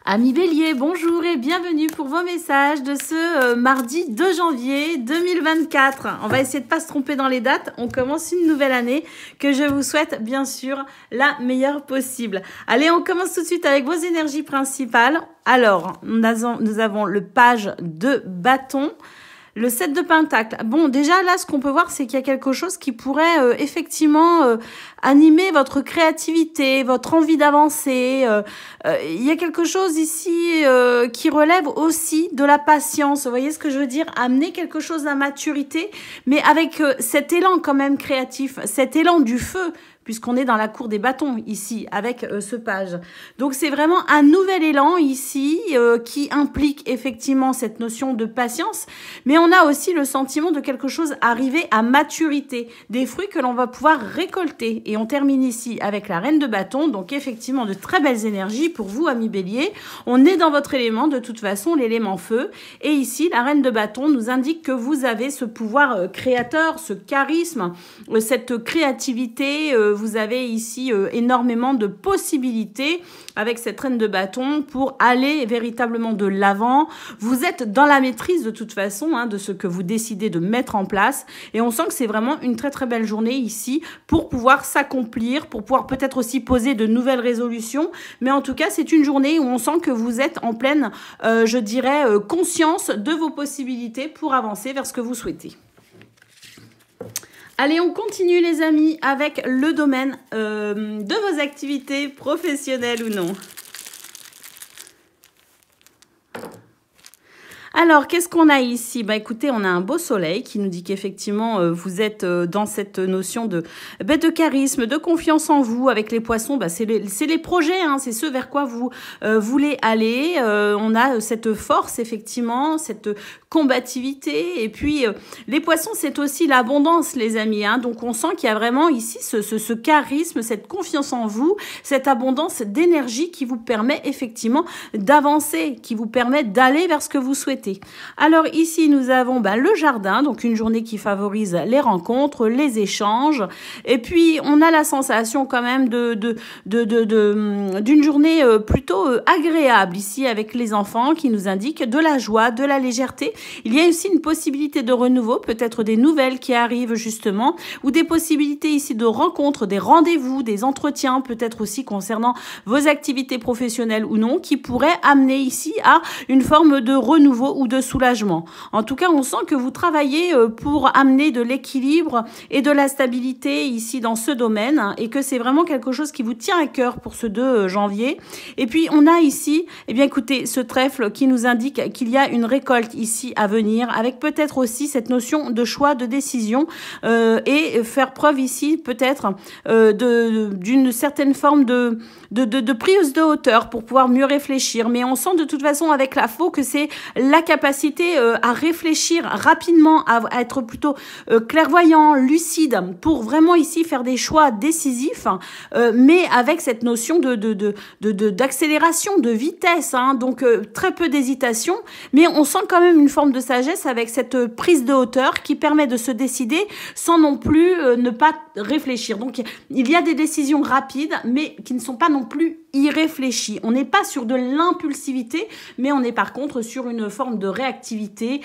Amis Bélier, bonjour et bienvenue pour vos messages de ce mardi 2 janvier 2024. On va essayer de ne pas se tromper dans les dates. On commence une nouvelle année que je vous souhaite bien sûr la meilleure possible. Allez, on commence tout de suite avec vos énergies principales. Alors, nous avons le page de bâton. Le 7 de pentacle. Bon, déjà là, ce qu'on peut voir, c'est qu'il y a quelque chose qui pourrait effectivement animer votre créativité, votre envie d'avancer. Il y a quelque chose ici qui relève aussi de la patience. Vous voyez ce que je veux dire? Amener quelque chose à maturité, mais avec cet élan quand même créatif, cet élan du feu, puisqu'on est dans la cour des bâtons ici, avec ce page. Donc, c'est vraiment un nouvel élan ici qui implique effectivement cette notion de patience, mais on a aussi le sentiment de quelque chose arrivé à maturité, des fruits que l'on va pouvoir récolter. Et on termine ici avec la reine de bâton, donc effectivement de très belles énergies pour vous, amis Bélier. On est dans votre élément, de toute façon, l'élément feu. Et ici, la reine de bâton nous indique que vous avez ce pouvoir créateur, ce charisme, cette créativité. Vous avez ici énormément de possibilités avec cette reine de bâton pour aller véritablement de l'avant. Vous êtes dans la maîtrise de toute façon de ce que vous décidez de mettre en place. Et on sent que c'est vraiment une très très belle journée ici pour pouvoir s'accomplir, pour pouvoir peut-être aussi poser de nouvelles résolutions. Mais en tout cas, c'est une journée où on sent que vous êtes en pleine, je dirais, conscience de vos possibilités pour avancer vers ce que vous souhaitez. Allez, on continue les amis avec le domaine de vos activités professionnelles ou non. Alors, qu'est-ce qu'on a ici? Bah, écoutez, on a un beau soleil qui nous dit qu'effectivement, vous êtes dans cette notion de charisme, de confiance en vous. Avec les poissons, bah, c'est les projets, c'est ce vers quoi vous voulez aller. On a cette force, effectivement, cette combativité. Et puis, les poissons, c'est aussi l'abondance, les amis. Donc, on sent qu'il y a vraiment ici ce charisme, cette confiance en vous, cette abondance d'énergie qui vous permet effectivement d'avancer, qui vous permet d'aller vers ce que vous souhaitez. Alors ici, nous avons le jardin, donc une journée qui favorise les rencontres, les échanges. Et puis, on a la sensation quand même d'une journée plutôt agréable ici avec les enfants qui nous indiquent de la joie, de la légèreté. Il y a aussi une possibilité de renouveau, peut-être des nouvelles qui arrivent justement, ou des possibilités ici de rencontres, des rendez-vous, des entretiens, peut-être aussi concernant vos activités professionnelles ou non, qui pourraient amener ici à une forme de renouveau ou de soulagement. En tout cas, on sent que vous travaillez pour amener de l'équilibre et de la stabilité ici dans ce domaine et que c'est vraiment quelque chose qui vous tient à cœur pour ce 2 janvier. Et puis, on a ici, écoutez, ce trèfle qui nous indique qu'il y a une récolte ici à venir avec peut-être aussi cette notion de choix, de décision et faire preuve ici peut-être d'une certaine forme de prise de hauteur pour pouvoir mieux réfléchir. Mais on sent de toute façon avec la faux que c'est la capacité à réfléchir rapidement, à être plutôt clairvoyant, lucide, pour vraiment ici faire des choix décisifs, mais avec cette notion d'accélération, de vitesse, donc très peu d'hésitation, mais on sent quand même une forme de sagesse avec cette prise de hauteur qui permet de se décider sans non plus ne pas réfléchir. Donc il y a des décisions rapides, mais qui ne sont pas non plus irréfléchies. On n'est pas sur de l'impulsivité, mais on est par contre sur une forme de réactivité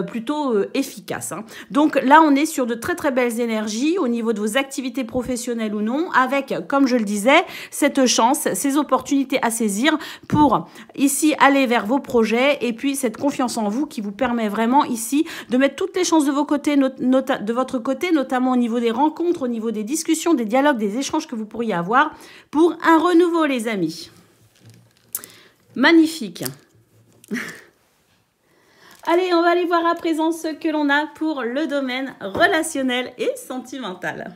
plutôt efficace. Donc là, on est sur de très très belles énergies au niveau de vos activités professionnelles ou non, avec, comme je le disais, cette chance, ces opportunités à saisir pour ici aller vers vos projets et puis cette confiance en vous qui vous permet vraiment ici de mettre toutes les chances de votre côté, notamment au niveau des rencontres, au niveau des discussions, des dialogues, des échanges que vous pourriez avoir pour un renouveau, les amis. Magnifique. Allez, on va aller voir à présent ce que l'on a pour le domaine relationnel et sentimental.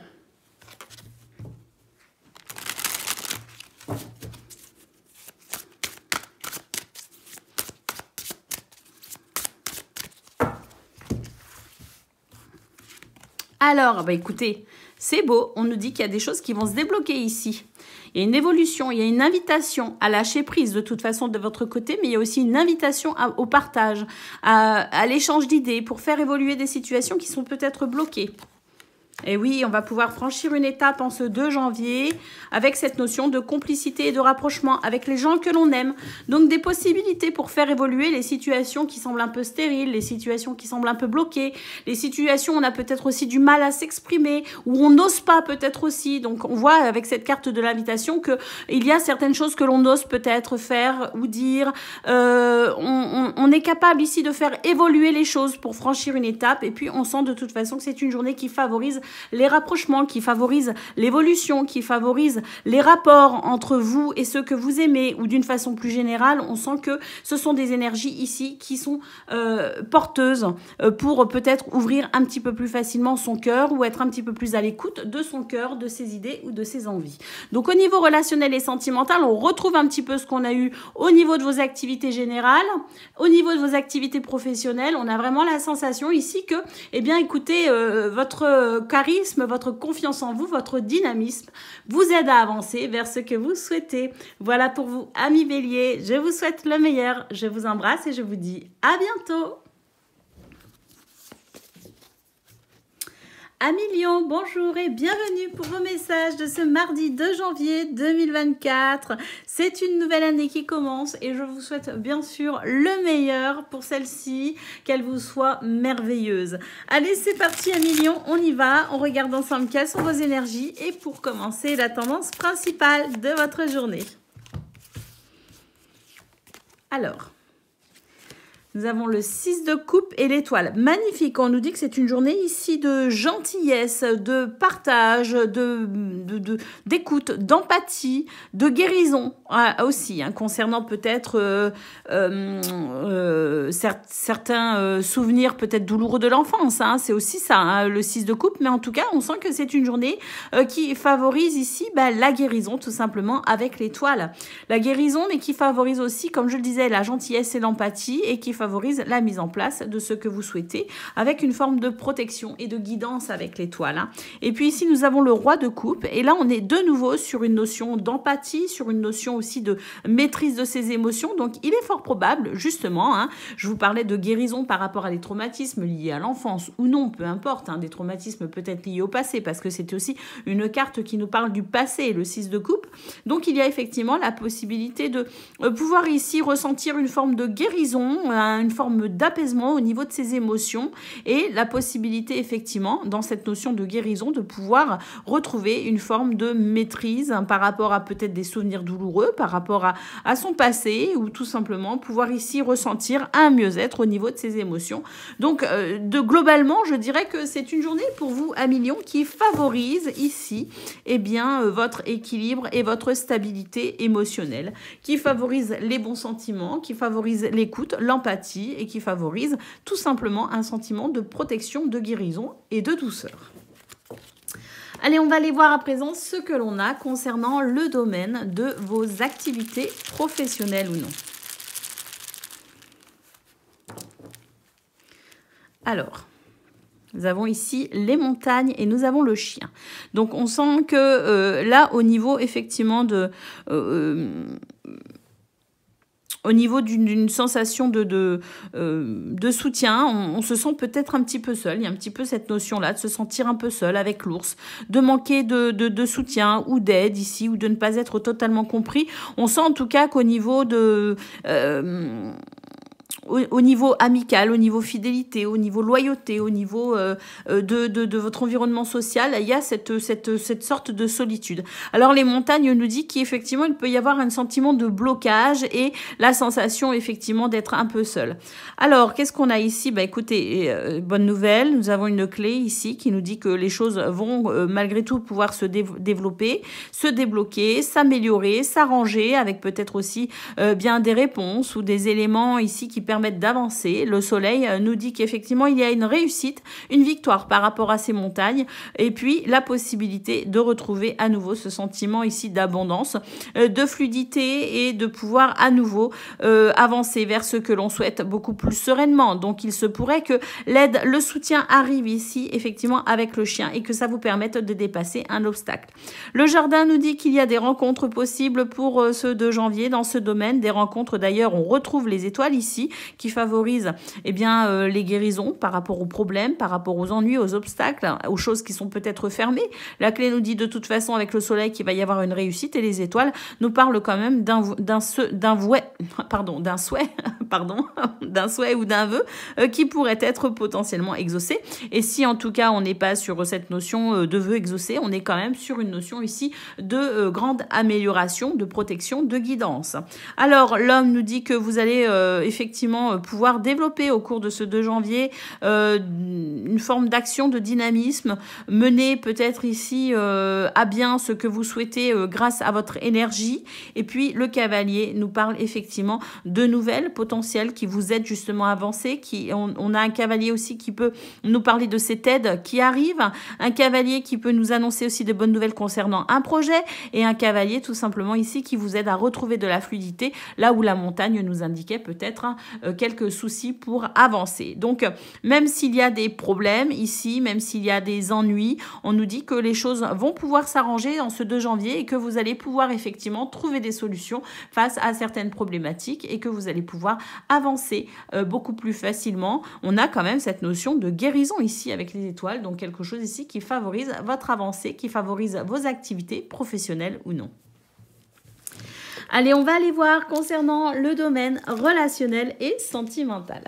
Alors, écoutez, c'est beau, on nous dit qu'il y a des choses qui vont se débloquer ici. Il y a une évolution, il y a une invitation à lâcher prise de toute façon de votre côté, mais il y a aussi une invitation au partage, à l'échange d'idées pour faire évoluer des situations qui sont peut-être bloquées. Et oui, on va pouvoir franchir une étape en ce 2 janvier avec cette notion de complicité et de rapprochement avec les gens que l'on aime. Donc des possibilités pour faire évoluer les situations qui semblent un peu stériles, les situations qui semblent un peu bloquées, les situations où on a peut-être aussi du mal à s'exprimer, où on n'ose pas peut-être aussi. Donc on voit avec cette carte de l'invitation qu'il y a certaines choses que l'on ose peut-être faire ou dire. On est capable ici de faire évoluer les choses pour franchir une étape. Et puis on sent de toute façon que c'est une journée qui favorise les rapprochements, qui favorise l'évolution, qui favorise les rapports entre vous et ceux que vous aimez, ou d'une façon plus générale, on sent que ce sont des énergies ici qui sont porteuses pour peut-être ouvrir un petit peu plus facilement son cœur ou être un petit peu plus à l'écoute de son cœur, de ses idées ou de ses envies. Donc au niveau relationnel et sentimental, on retrouve un petit peu ce qu'on a eu au niveau de vos activités générales, au niveau de vos activités professionnelles. On a vraiment la sensation ici que, eh bien écoutez, votre charisme, votre confiance en vous, votre dynamisme vous aide à avancer vers ce que vous souhaitez. Voilà pour vous, amis Bélier. Je vous souhaite le meilleur. Je vous embrasse et je vous dis à bientôt. Amis Lion, bonjour et bienvenue pour vos messages de ce mardi 2 janvier 2024. C'est une nouvelle année qui commence et je vous souhaite bien sûr le meilleur pour celle-ci, qu'elle vous soit merveilleuse. Allez, c'est parti Amis Lion, on y va. On regarde ensemble quelles sont vos énergies et pour commencer, la tendance principale de votre journée. Alors, nous avons le 6 de coupe et l'étoile. Magnifique, on nous dit que c'est une journée ici de gentillesse, de partage, d'écoute, d'empathie, de guérison aussi, hein, concernant peut-être certains souvenirs peut-être douloureux de l'enfance. Hein, c'est aussi ça, hein, le 6 de coupe. Mais en tout cas, on sent que c'est une journée qui favorise ici la guérison, tout simplement, avec l'étoile. La guérison, mais qui favorise aussi, comme je le disais, la gentillesse et l'empathie, et qui favorise la mise en place de ce que vous souhaitez avec une forme de protection et de guidance avec l'étoile. Hein. Et puis ici, nous avons le roi de coupe. Et là, on est de nouveau sur une notion d'empathie, sur une notion aussi de maîtrise de ses émotions. Donc, il est fort probable, justement, hein, je vous parlais de guérison par rapport à des traumatismes liés à l'enfance ou non, peu importe, hein, des traumatismes peut-être liés au passé, parce que c'était aussi une carte qui nous parle du passé, le 6 de coupe. Donc, il y a effectivement la possibilité de pouvoir ici ressentir une forme de guérison, une forme d'apaisement au niveau de ses émotions et la possibilité effectivement dans cette notion de guérison de pouvoir retrouver une forme de maîtrise par rapport à peut-être des souvenirs douloureux, par rapport à son passé, ou tout simplement pouvoir ici ressentir un mieux-être au niveau de ses émotions. Donc globalement, je dirais que c'est une journée pour vous, amis Lion, qui favorise ici votre équilibre et votre stabilité émotionnelle, qui favorise les bons sentiments, qui favorise l'écoute, l'empathie, et qui favorise tout simplement un sentiment de protection, de guérison et de douceur. Allez, on va aller voir à présent ce que l'on a concernant le domaine de vos activités professionnelles ou non. Alors, nous avons ici les montagnes et nous avons le chien. Donc, on sent que là, au niveau effectivement au niveau d'une sensation de soutien, on se sent peut-être un petit peu seul. Il y a un petit peu cette notion-là de se sentir un peu seul avec l'ours, de manquer de soutien ou d'aide ici, ou de ne pas être totalement compris. On sent en tout cas qu'au niveau au niveau amical, au niveau fidélité, au niveau loyauté, au niveau de votre environnement social, il y a cette sorte de solitude. Alors les montagnes nous dit qu'effectivement il peut y avoir un sentiment de blocage et la sensation effectivement d'être un peu seul. Alors qu'est-ce qu'on a ici? Écoutez, bonne nouvelle, nous avons une clé ici qui nous dit que les choses vont malgré tout pouvoir se développer, se débloquer, s'améliorer, s'arranger avec peut-être aussi bien des réponses ou des éléments ici qui permettent d'avancer. Le soleil nous dit qu'effectivement il y a une réussite, une victoire par rapport à ces montagnes, et puis la possibilité de retrouver à nouveau ce sentiment ici d'abondance, de fluidité, et de pouvoir à nouveau avancer vers ce que l'on souhaite beaucoup plus sereinement. Donc il se pourrait que l'aide, le soutien arrive ici effectivement avec le chien et que ça vous permette de dépasser un obstacle. Le jardin nous dit qu'il y a des rencontres possibles pour ce 2 janvier dans ce domaine, des rencontres d'ailleurs, on retrouve les étoiles ici, qui favorise eh bien, les guérisons par rapport aux problèmes, par rapport aux ennuis, aux obstacles, aux choses qui sont peut-être fermées. La clé nous dit de toute façon avec le soleil qu'il va y avoir une réussite et les étoiles nous parlent quand même d'un souhait ou d'un vœu qui pourrait être potentiellement exaucé. Et si en tout cas on n'est pas sur cette notion de vœu exaucé, on est quand même sur une notion ici de grande amélioration, de protection, de guidance. Alors l'homme nous dit que vous allez effectivement pouvoir développer au cours de ce 2 janvier une forme d'action, de dynamisme, mener peut-être ici à bien ce que vous souhaitez grâce à votre énergie. Et puis le cavalier nous parle effectivement de nouvelles potentielles qui vous aident justement à avancer. On a un cavalier aussi qui peut nous parler de cette aide qui arrive, un cavalier qui peut nous annoncer aussi de bonnes nouvelles concernant un projet, et un cavalier tout simplement ici qui vous aide à retrouver de la fluidité là où la montagne nous indiquait peut-être quelques soucis pour avancer. Donc même s'il y a des problèmes ici, même s'il y a des ennuis, on nous dit que les choses vont pouvoir s'arranger en ce 2 janvier et que vous allez pouvoir effectivement trouver des solutions face à certaines problématiques et que vous allez pouvoir avancer beaucoup plus facilement. On a quand même cette notion de guérison ici avec les étoiles, donc quelque chose ici qui favorise votre avancée, qui favorise vos activités professionnelles ou non. Allez, on va aller voir concernant le domaine relationnel et sentimental.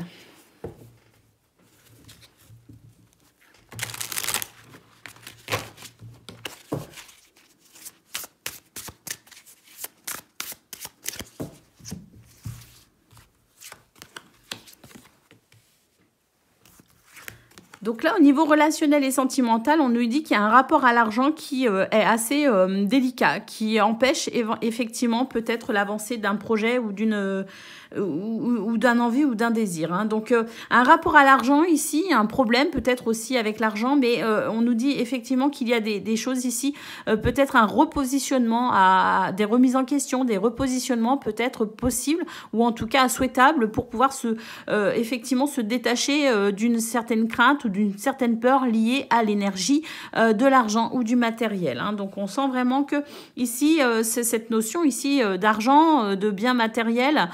Donc là, au niveau relationnel et sentimental, on nous dit qu'il y a un rapport à l'argent qui est assez délicat, qui empêche effectivement peut-être l'avancée d'un projet ou d'un envie ou d'un désir. Hein. Donc, un rapport à l'argent ici, un problème peut-être aussi avec l'argent, mais on nous dit effectivement qu'il y a des choses ici, peut-être un repositionnement, des remises en question, des repositionnements peut-être possibles ou en tout cas souhaitables pour pouvoir effectivement se détacher d'une certaine crainte ou d'une certaine peur liée à l'énergie de l'argent ou du matériel. Hein. Donc, on sent vraiment que ici, cette notion ici d'argent, de biens matériels,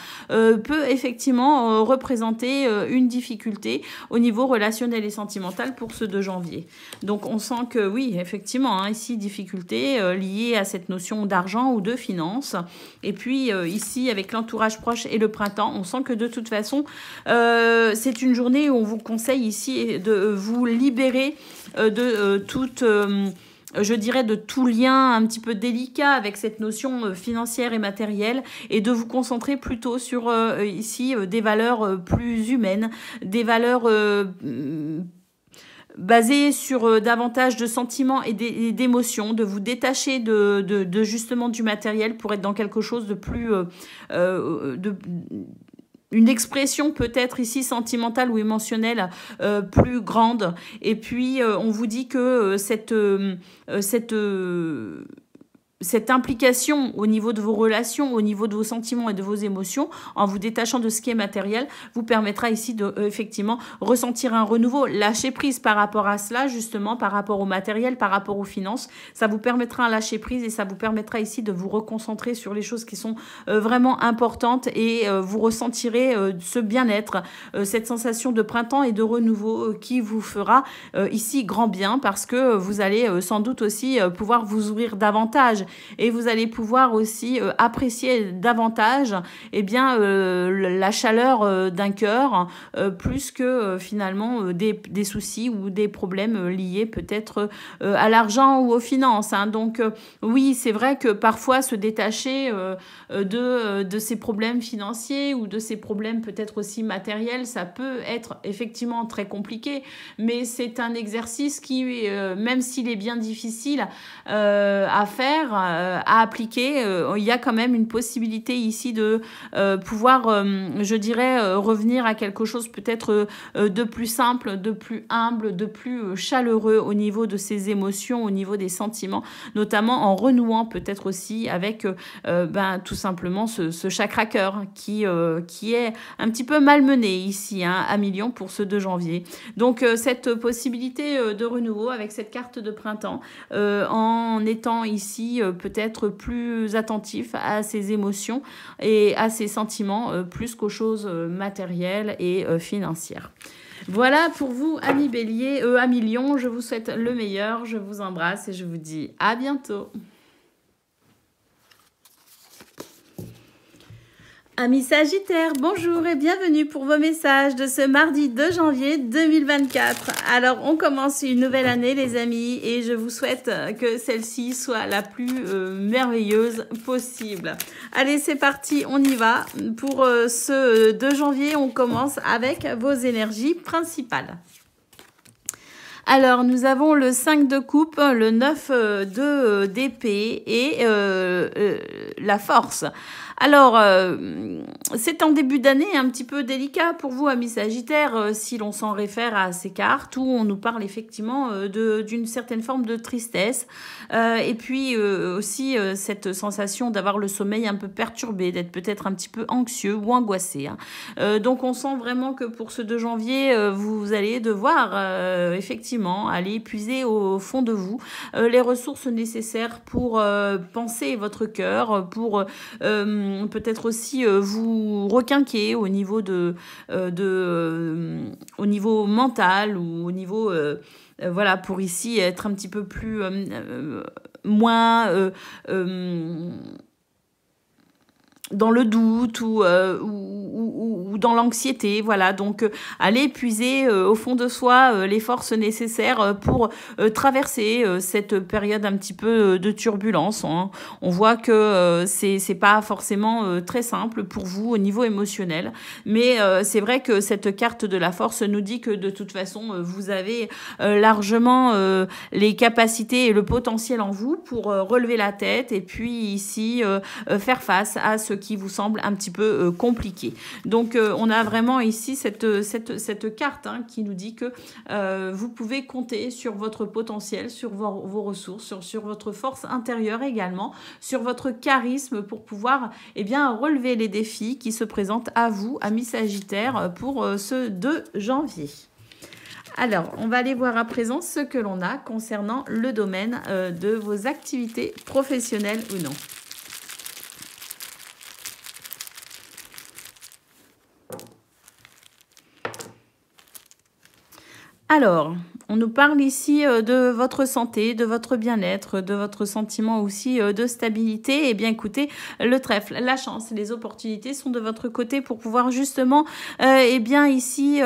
peut effectivement représenter une difficulté au niveau relationnel et sentimental pour ce 2 janvier. Donc, on sent que oui, effectivement, hein, ici, difficulté liée à cette notion d'argent ou de finance. Et puis, ici, avec l'entourage proche et le printemps, on sent que de toute façon, c'est une journée où on vous conseille ici de vous libérer de toute... je dirais de tout lien un petit peu délicat avec cette notion financière et matérielle et de vous concentrer plutôt sur ici des valeurs plus humaines, des valeurs basées sur davantage de sentiments et d'émotions, de vous détacher de justement du matériel pour être dans quelque chose de plus... une expression peut-être ici sentimentale ou émotionnelle plus grande. Et puis, on vous dit que cette implication au niveau de vos relations, au niveau de vos sentiments et de vos émotions, en vous détachant de ce qui est matériel, vous permettra ici de effectivement ressentir un renouveau, lâcher prise par rapport à cela, justement par rapport au matériel, par rapport aux finances. Ça vous permettra un lâcher prise et ça vous permettra ici de vous reconcentrer sur les choses qui sont vraiment importantes et vous ressentirez ce bien-être, cette sensation de printemps et de renouveau qui vous fera ici grand bien parce que vous allez sans doute aussi pouvoir vous ouvrir davantage. Et vous allez pouvoir aussi apprécier davantage eh bien, la chaleur d'un cœur plus que finalement des soucis ou des problèmes liés peut-être à l'argent ou aux finances. Hein. Donc oui, c'est vrai que parfois se détacher de ces problèmes financiers ou de ces problèmes peut-être aussi matériels, ça peut être effectivement très compliqué, mais c'est un exercice qui, même s'il est bien difficile à faire, à appliquer, il y a quand même une possibilité ici de pouvoir, je dirais, revenir à quelque chose peut-être de plus simple, de plus humble, de plus chaleureux au niveau de ses émotions, au niveau des sentiments, notamment en renouant peut-être aussi avec tout simplement ce chakra-cœur qui est un petit peu malmené ici hein, à Million pour ce 2 janvier. Donc cette possibilité de renouveau avec cette carte de printemps en étant ici peut-être plus attentif à ses émotions et à ses sentiments plus qu'aux choses matérielles et financières. Voilà pour vous, amis Bélier, amis Lion, je vous souhaite le meilleur, je vous embrasse et je vous dis à bientôt. Amis Sagittaires, bonjour et bienvenue pour vos messages de ce mardi 2 janvier 2024. Alors, on commence une nouvelle année, les amis, et je vous souhaite que celle-ci soit la plus merveilleuse possible. Allez, c'est parti, on y va. Pour ce 2 janvier, on commence avec vos énergies principales. Alors, nous avons le 5 de coupe, le 9 d'épée et la force. Alors, c'est en début d'année un petit peu délicat pour vous, amis Sagittaires, si l'on s'en réfère à ces cartes où on nous parle effectivement d'une certaine forme de tristesse et puis aussi cette sensation d'avoir le sommeil un peu perturbé, d'être peut-être un petit peu anxieux ou angoissé. Hein. Donc, on sent vraiment que pour ce 2 janvier, vous allez devoir effectivement aller épuiser au fond de vous les ressources nécessaires pour penser votre cœur, pour peut-être aussi vous requinquer au niveau au niveau mental ou au niveau voilà, pour ici être un petit peu plus moins dans le doute ou dans l'anxiété, voilà, donc aller puiser au fond de soi les forces nécessaires pour traverser cette période un petit peu de turbulence. Hein. On voit que c'est pas forcément très simple pour vous au niveau émotionnel, mais c'est vrai que cette carte de la force nous dit que de toute façon vous avez largement les capacités et le potentiel en vous pour relever la tête et puis ici faire face à ce qui vous semble un petit peu compliqué. Donc, on a vraiment ici cette carte hein, qui nous dit que vous pouvez compter sur votre potentiel, sur vos ressources, sur votre force intérieure également, sur votre charisme pour pouvoir eh bien, relever les défis qui se présentent à vous, amis Sagittaires, pour ce 2 janvier. Alors, on va aller voir à présent ce que l'on a concernant le domaine de vos activités professionnelles ou non. Alors, on nous parle ici de votre santé, de votre bien-être, de votre sentiment aussi de stabilité. Eh bien, écoutez, le trèfle, la chance, les opportunités sont de votre côté pour pouvoir justement, eh bien, ici,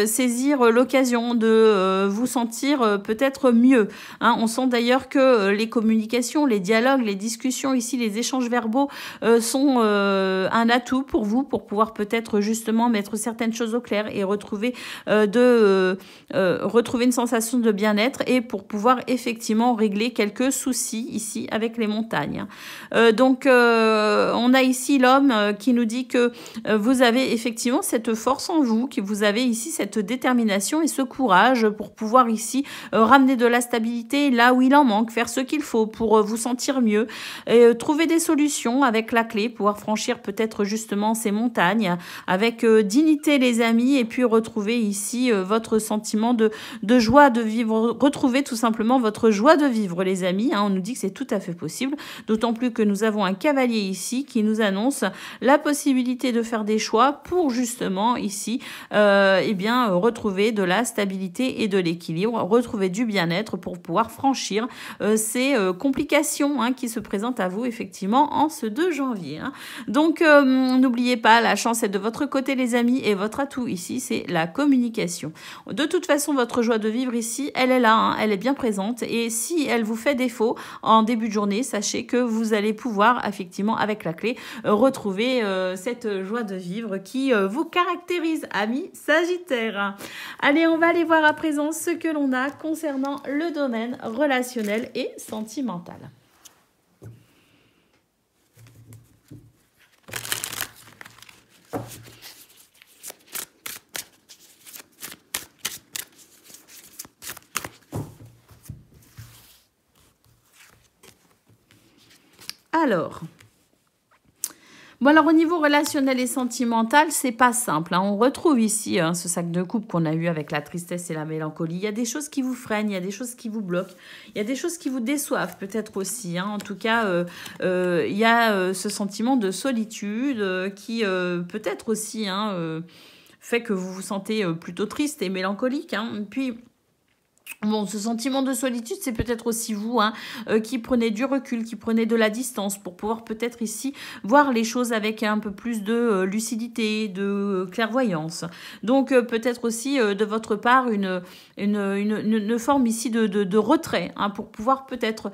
saisir l'occasion de vous sentir peut-être mieux. Hein. On sent d'ailleurs que les communications, les dialogues, les discussions ici, les échanges verbaux sont un atout pour vous, pour pouvoir peut-être justement mettre certaines choses au clair et retrouver retrouver une sensation de bien-être et pour pouvoir effectivement régler quelques soucis ici avec les montagnes. Donc, on a ici l'homme qui nous dit que vous avez effectivement cette force en vous, que vous avez ici cette détermination et ce courage pour pouvoir ici ramener de la stabilité là où il en manque, faire ce qu'il faut pour vous sentir mieux, et trouver des solutions avec la clé, pouvoir franchir peut-être justement ces montagnes avec dignité les amis et puis retrouver ici votre sentiment de joie de vivre, retrouver tout simplement votre joie de vivre les amis, hein, on nous dit que c'est tout à fait possible, d'autant plus que nous avons un cavalier ici qui nous annonce la possibilité de faire des choix pour justement ici eh bien, retrouver de la stabilité et de l'équilibre, retrouver du bien-être pour pouvoir franchir ces complications hein, qui se présentent à vous effectivement en ce 2 janvier. Hein. Donc n'oubliez pas, la chance est de votre côté les amis et votre atout ici c'est la communication. De toute façon, votre joie de vivre ici, elle est là, hein, elle est bien présente. Et si elle vous fait défaut en début de journée, sachez que vous allez pouvoir, effectivement, avec la clé, retrouver cette joie de vivre qui vous caractérise, amis Sagittaires. Allez, on va aller voir à présent ce que l'on a concernant le domaine relationnel et sentimental. Alors, Bon, alors au niveau relationnel et sentimental, c'est pas simple, hein. On retrouve ici ce sac de coupe qu'on a eu avec la tristesse et la mélancolie. Il y a des choses qui vous freinent, il y a des choses qui vous bloquent, il y a des choses qui vous déçoivent peut-être aussi, hein. En tout cas, il y a ce sentiment de solitude qui peut-être aussi fait que vous vous sentez plutôt triste et mélancolique, hein. Puis bon, ce sentiment de solitude, c'est peut-être aussi vous qui prenez du recul, qui prenez de la distance pour pouvoir peut-être ici voir les choses avec un peu plus de lucidité, de clairvoyance. Donc peut-être aussi de votre part une forme ici de retrait pour pouvoir peut-être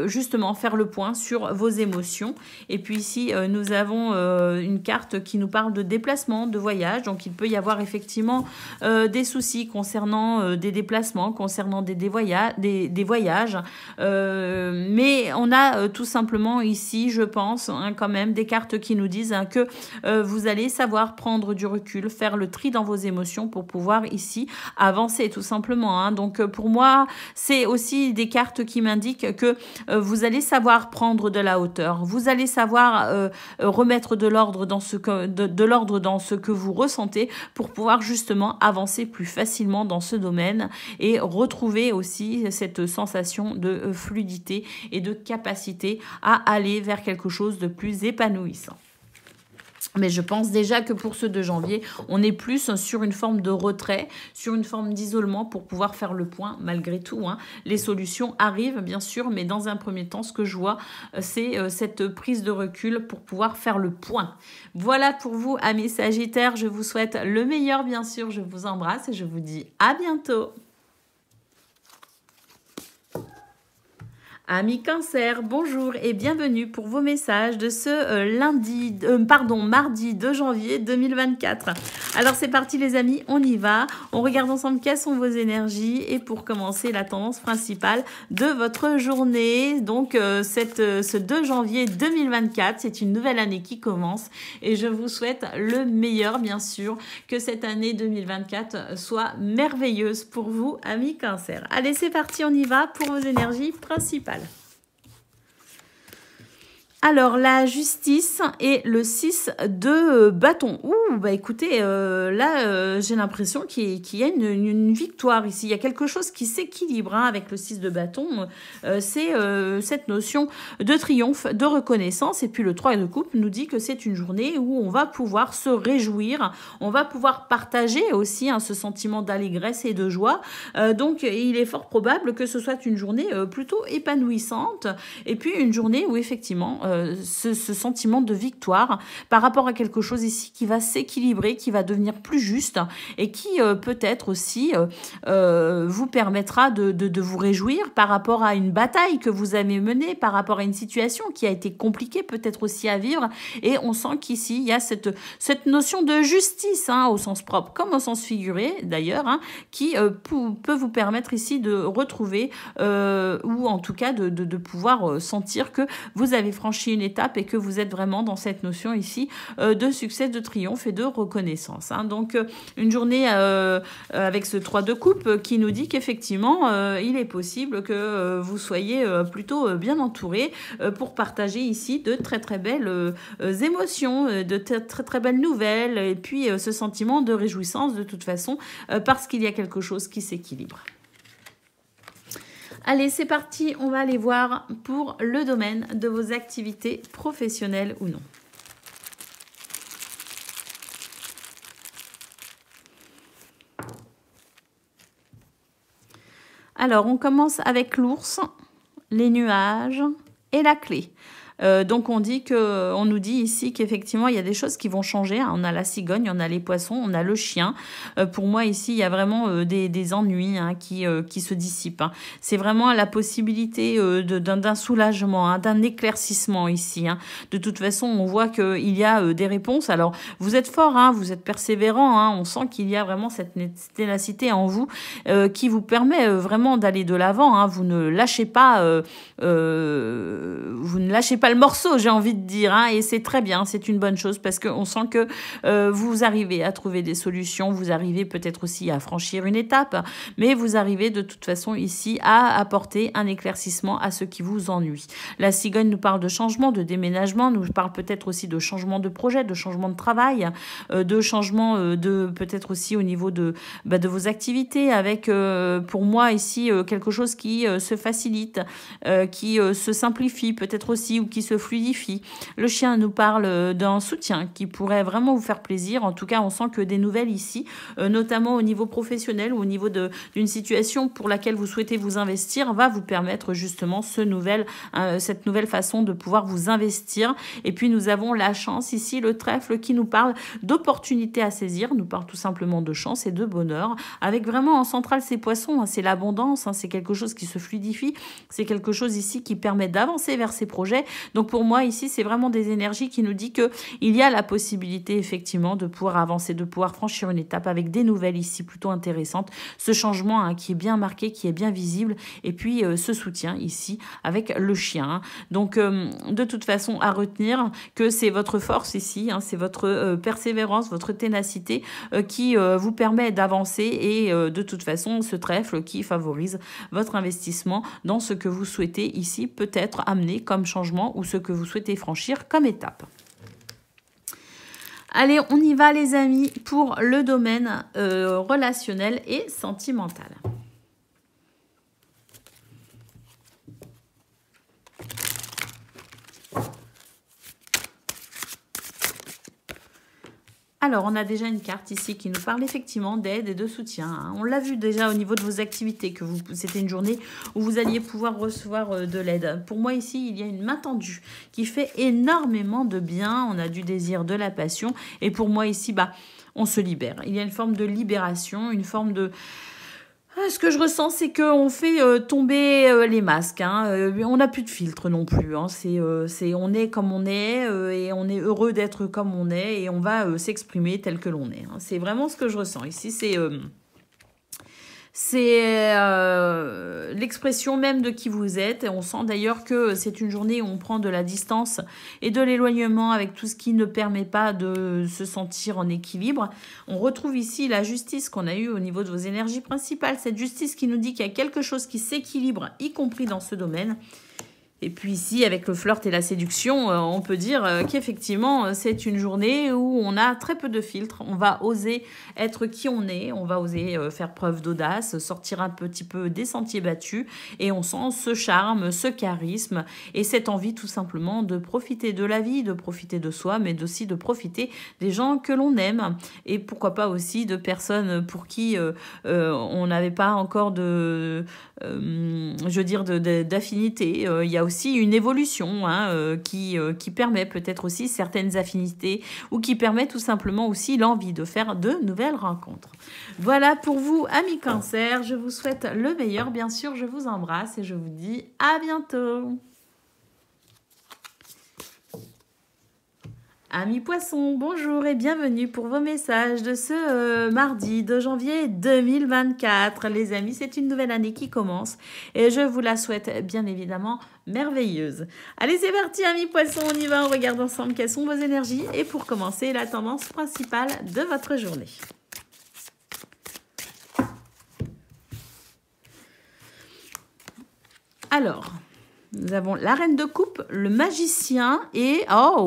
justement faire le point sur vos émotions. Et puis ici, nous avons une carte qui nous parle de déplacement, de voyage. Donc il peut y avoir effectivement des soucis concernant des déplacements, concernant des voyages. Mais on a tout simplement ici, je pense, quand même, des cartes qui nous disent que vous allez savoir prendre du recul, faire le tri dans vos émotions pour pouvoir ici avancer tout simplement. Donc pour moi, c'est aussi des cartes qui m'indiquent que vous allez savoir prendre de la hauteur, vous allez savoir remettre de l'ordre dans ce que vous ressentez pour pouvoir justement avancer plus facilement dans ce domaine et retrouver aussi cette sensation de fluidité et de capacité à aller vers quelque chose de plus épanouissant. Mais je pense déjà que pour ce 2 janvier, on est plus sur une forme de retrait, sur une forme d'isolement pour pouvoir faire le point malgré tout. Les solutions arrivent bien sûr, mais dans un premier temps, ce que je vois, c'est cette prise de recul pour pouvoir faire le point. Voilà pour vous, amis Sagittaires. Je vous souhaite le meilleur, bien sûr. Je vous embrasse et je vous dis à bientôt. Amis Cancer, bonjour et bienvenue pour vos messages de ce mardi 2 janvier 2024. Alors c'est parti les amis, on y va. On regarde ensemble quelles sont vos énergies et pour commencer la tendance principale de votre journée. Donc ce 2 janvier 2024, c'est une nouvelle année qui commence et je vous souhaite le meilleur bien sûr, que cette année 2024 soit merveilleuse pour vous amis Cancer. Allez c'est parti, on y va pour vos énergies principales. Alors, la justice et le 6 de bâton. Ouh, bah écoutez, là, j'ai l'impression qu'il y a une victoire ici. Il y a quelque chose qui s'équilibre avec le 6 de bâton. C'est cette notion de triomphe, de reconnaissance. Et puis, le 3 de coupe nous dit que c'est une journée où on va pouvoir se réjouir. On va pouvoir partager aussi ce sentiment d'allégresse et de joie. Donc, il est fort probable que ce soit une journée plutôt épanouissante. Et puis, une journée où, effectivement, ce sentiment de victoire par rapport à quelque chose ici qui va s'équilibrer, qui va devenir plus juste et qui peut-être aussi vous permettra de vous réjouir par rapport à une bataille que vous avez menée, par rapport à une situation qui a été compliquée peut-être aussi à vivre. Et on sent qu'ici, il y a cette notion de justice au sens propre comme au sens figuré d'ailleurs, qui peut vous permettre ici de retrouver ou en tout cas de pouvoir sentir que vous avez franchi une étape et que vous êtes vraiment dans cette notion ici de succès, de triomphe et de reconnaissance. Donc une journée avec ce 3 de coupe qui nous dit qu'effectivement il est possible que vous soyez plutôt bien entouré pour partager ici de très très belles émotions, de très très belles nouvelles et puis ce sentiment de réjouissance de toute façon parce qu'il y a quelque chose qui s'équilibre. Allez, c'est parti, on va aller voir pour le domaine de vos activités professionnelles ou non. Alors, on commence avec l'ours, les nuages et la clé. Donc on nous dit ici qu'effectivement il y a des choses qui vont changer. On a la cigogne, on a les poissons, on a le chien. Pour moi ici il y a vraiment des ennuis qui se dissipent. C'est vraiment la possibilité d'un soulagement, d'un éclaircissement ici. De toute façon on voit qu'il y a des réponses. Alors vous êtes fort, vous êtes persévérant. On sent qu'il y a vraiment cette ténacité en vous qui vous permet vraiment d'aller de l'avant. Vous ne lâchez pas. pas le morceau, j'ai envie de dire, hein, et c'est très bien, c'est une bonne chose parce qu'on sent que vous arrivez à trouver des solutions, vous arrivez peut-être aussi à franchir une étape, mais vous arrivez de toute façon ici à apporter un éclaircissement à ce qui vous ennuie. La cigogne nous parle de changement, de déménagement, nous parle peut-être aussi de changement de projet, de changement de travail, de changement de peut-être aussi au niveau de vos activités avec, pour moi ici, quelque chose qui se facilite, qui se simplifie peut-être aussi ou qui se fluidifie. Le chien nous parle d'un soutien qui pourrait vraiment vous faire plaisir. En tout cas, on sent que des nouvelles ici, notamment au niveau professionnel ou au niveau d'une situation pour laquelle vous souhaitez vous investir, va vous permettre justement cette nouvelle façon de pouvoir vous investir. Et puis nous avons la chance ici, le trèfle qui nous parle d'opportunités à saisir, nous parle tout simplement de chance et de bonheur, avec vraiment en centrale ces poissons, hein, c'est l'abondance, hein, c'est quelque chose qui se fluidifie, c'est quelque chose ici qui permet d'avancer vers ses projets. Donc pour moi ici, c'est vraiment des énergies qui nous dit que il y a la possibilité effectivement de pouvoir avancer, de pouvoir franchir une étape avec des nouvelles ici plutôt intéressantes, ce changement, hein, qui est bien marqué, qui est bien visible, et puis ce soutien ici avec le chien, hein. Donc de toute façon à retenir que c'est votre force ici, hein, c'est votre persévérance, votre ténacité qui vous permet d'avancer et de toute façon ce trèfle qui favorise votre investissement dans ce que vous souhaitez ici peut-être amener comme changement ou ce que vous souhaitez franchir comme étape. Allez, on y va les amis pour le domaine relationnel et sentimental. Alors, on a déjà une carte ici qui nous parle effectivement d'aide et de soutien, hein. On l'a vu déjà au niveau de vos activités, que c'était une journée où vous alliez pouvoir recevoir de l'aide. Pour moi, ici, il y a une main tendue qui fait énormément de bien. On a du désir, de la passion. Et pour moi, ici, on se libère. Il y a une forme de libération, une forme de... Ce que je ressens, c'est qu'on fait tomber les masques, hein. On n'a plus de filtre non plus, hein. On est comme on est et on est heureux d'être comme on est et on va s'exprimer tel que l'on est, hein. C'est vraiment ce que je ressens. Ici, c'est l'expression même de qui vous êtes. Et on sent d'ailleurs que c'est une journée où on prend de la distance et de l'éloignement avec tout ce qui ne permet pas de se sentir en équilibre. On retrouve ici la justice qu'on a eue au niveau de vos énergies principales. Cette justice qui nous dit qu'il y a quelque chose qui s'équilibre, y compris dans ce domaine. Et puis ici, avec le flirt et la séduction, on peut dire qu'effectivement, c'est une journée où on a très peu de filtres. On va oser être qui on est, on va oser faire preuve d'audace, sortir un petit peu des sentiers battus. Et on sent ce charme, ce charisme et cette envie tout simplement de profiter de la vie, de profiter de soi, mais aussi de profiter des gens que l'on aime. Et pourquoi pas aussi de personnes pour qui on n'avait pas encore d'affinité. Il y a aussi une évolution, hein, qui permet peut-être aussi certaines affinités ou qui permet tout simplement aussi l'envie de faire de nouvelles rencontres. Voilà pour vous, amis Cancer. Je vous souhaite le meilleur. Bien sûr, je vous embrasse et je vous dis à bientôt. Amis Poissons, bonjour et bienvenue pour vos messages de ce mardi 2 janvier 2024. Les amis, c'est une nouvelle année qui commence et je vous la souhaite bien évidemment merveilleuse. Allez, c'est parti amis Poissons, on y va, on regarde ensemble quelles sont vos énergies et pour commencer, la tendance principale de votre journée. Alors... nous avons la reine de coupe, le magicien et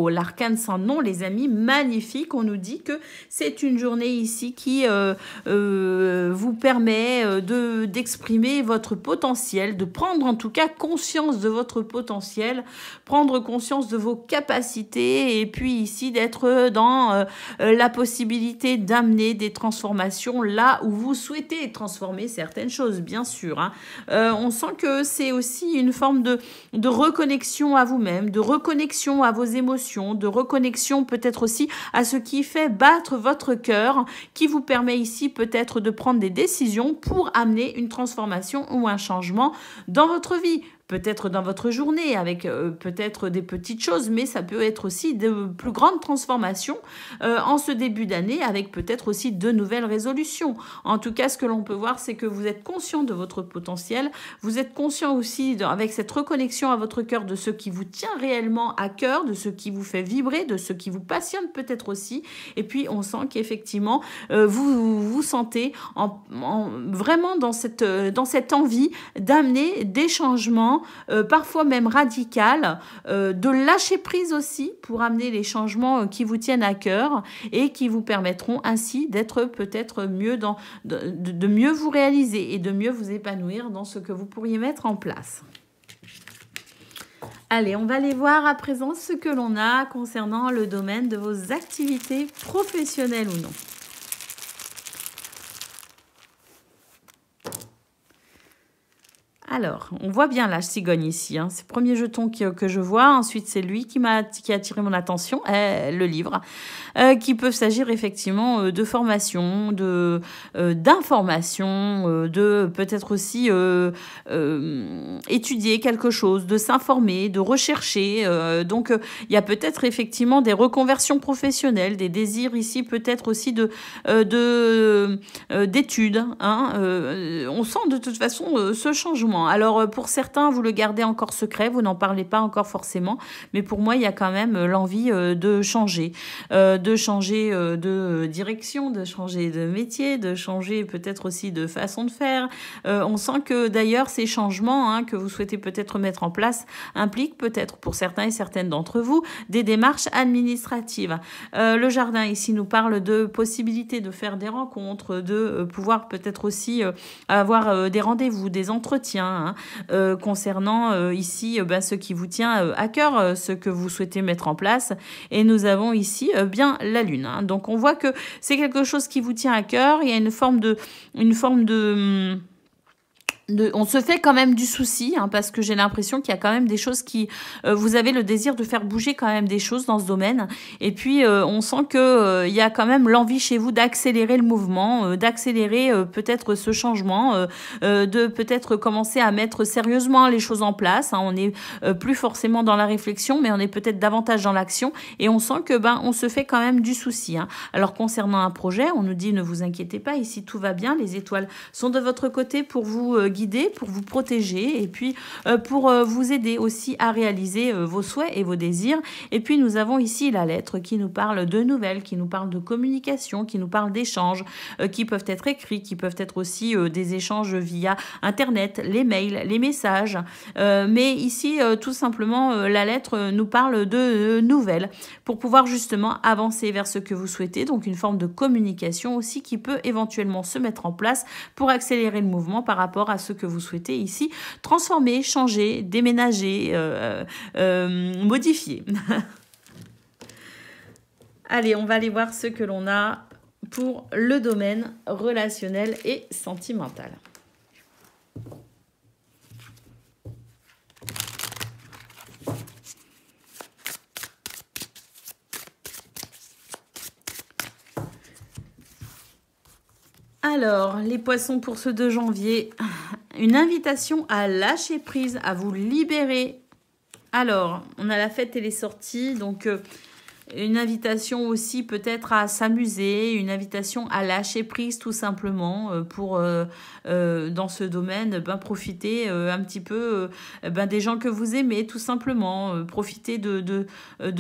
l'arcane sans nom, les amis, magnifique. On nous dit que c'est une journée ici qui vous permet d'exprimer votre potentiel, de prendre en tout cas conscience de votre potentiel, prendre conscience de vos capacités et puis ici d'être dans la possibilité d'amener des transformations là où vous souhaitez transformer certaines choses, bien sûr, hein. On sent que c'est aussi une forme de reconnexion à vous-même, de reconnexion à vos émotions, de reconnexion peut-être aussi à ce qui fait battre votre cœur, qui vous permet ici peut-être de prendre des décisions pour amener une transformation ou un changement dans votre vie. peut-être dans votre journée, avec peut-être des petites choses, mais ça peut être aussi de plus grandes transformations en ce début d'année, avec peut-être aussi de nouvelles résolutions. En tout cas, ce que l'on peut voir, c'est que vous êtes conscient de votre potentiel, vous êtes conscient aussi, avec cette reconnexion à votre cœur, de ce qui vous tient réellement à cœur, de ce qui vous fait vibrer, de ce qui vous passionne peut-être aussi. Et puis, on sent qu'effectivement, vous vous sentez vraiment dans cette envie d'amener des changements, parfois même radicales, de lâcher prise aussi pour amener les changements qui vous tiennent à cœur et qui vous permettront ainsi d'être peut-être mieux de mieux vous réaliser et de mieux vous épanouir dans ce que vous pourriez mettre en place. Allez, on va aller voir à présent ce que l'on a concernant le domaine de vos activités professionnelles ou non. Alors, on voit bien la cigogne ici. Hein. C'est le premier jeton que je vois. Ensuite, c'est lui qui a attiré mon attention, le livre, qui peut s'agir effectivement de formation, d'information, de peut-être aussi étudier quelque chose, de s'informer, de rechercher. Donc, il y a peut-être effectivement des reconversions professionnelles, des désirs ici peut-être aussi d'études. Hein. On sent de toute façon ce changement. Alors, pour certains, vous le gardez encore secret, vous n'en parlez pas encore forcément, mais pour moi, il y a quand même l'envie de changer de direction, de changer de métier, de changer peut-être aussi de façon de faire. On sent que d'ailleurs, ces changements que vous souhaitez peut-être mettre en place impliquent peut-être pour certains et certaines d'entre vous des démarches administratives. Le jardin ici nous parle de possibilités de faire des rencontres, de pouvoir peut-être aussi avoir des rendez-vous, des entretiens, concernant ici ce qui vous tient à cœur, ce que vous souhaitez mettre en place. Et nous avons ici bien la lune. Hein. Donc on voit que c'est quelque chose qui vous tient à cœur. Il y a une forme de on se fait quand même du souci, parce que j'ai l'impression qu'il y a quand même des choses qui... vous avez le désir de faire bouger quand même des choses dans ce domaine. Et puis, on sent qu'il y a quand même l'envie chez vous d'accélérer le mouvement, d'accélérer peut-être ce changement, de peut-être commencer à mettre sérieusement les choses en place. Hein. On n'est plus forcément dans la réflexion, mais on est peut-être davantage dans l'action. Et on sent que on se fait quand même du souci. Hein. Alors, concernant un projet, on nous dit ne vous inquiétez pas, ici tout va bien. Les étoiles sont de votre côté pour vous guider, pour vous protéger et puis pour vous aider aussi à réaliser vos souhaits et vos désirs. Et puis nous avons ici la lettre qui nous parle de nouvelles, qui nous parle de communication, qui nous parle d'échanges qui peuvent être écrits, qui peuvent être aussi des échanges via Internet, les mails, les messages. Mais ici, tout simplement, la lettre nous parle de nouvelles pour pouvoir justement avancer vers ce que vous souhaitez. Donc une forme de communication aussi qui peut éventuellement se mettre en place pour accélérer le mouvement par rapport à ce que vous souhaitez ici transformer, changer, déménager, modifier. Allez, on va aller voir ce que l'on a pour le domaine relationnel et sentimental. Alors, les poissons pour ce 2 janvier, une invitation à lâcher prise, à vous libérer. Alors, on a la fête et les sorties, donc une invitation aussi peut-être à s'amuser, une invitation à lâcher prise tout simplement pour, dans ce domaine, profiter un petit peu des gens que vous aimez tout simplement, profiter de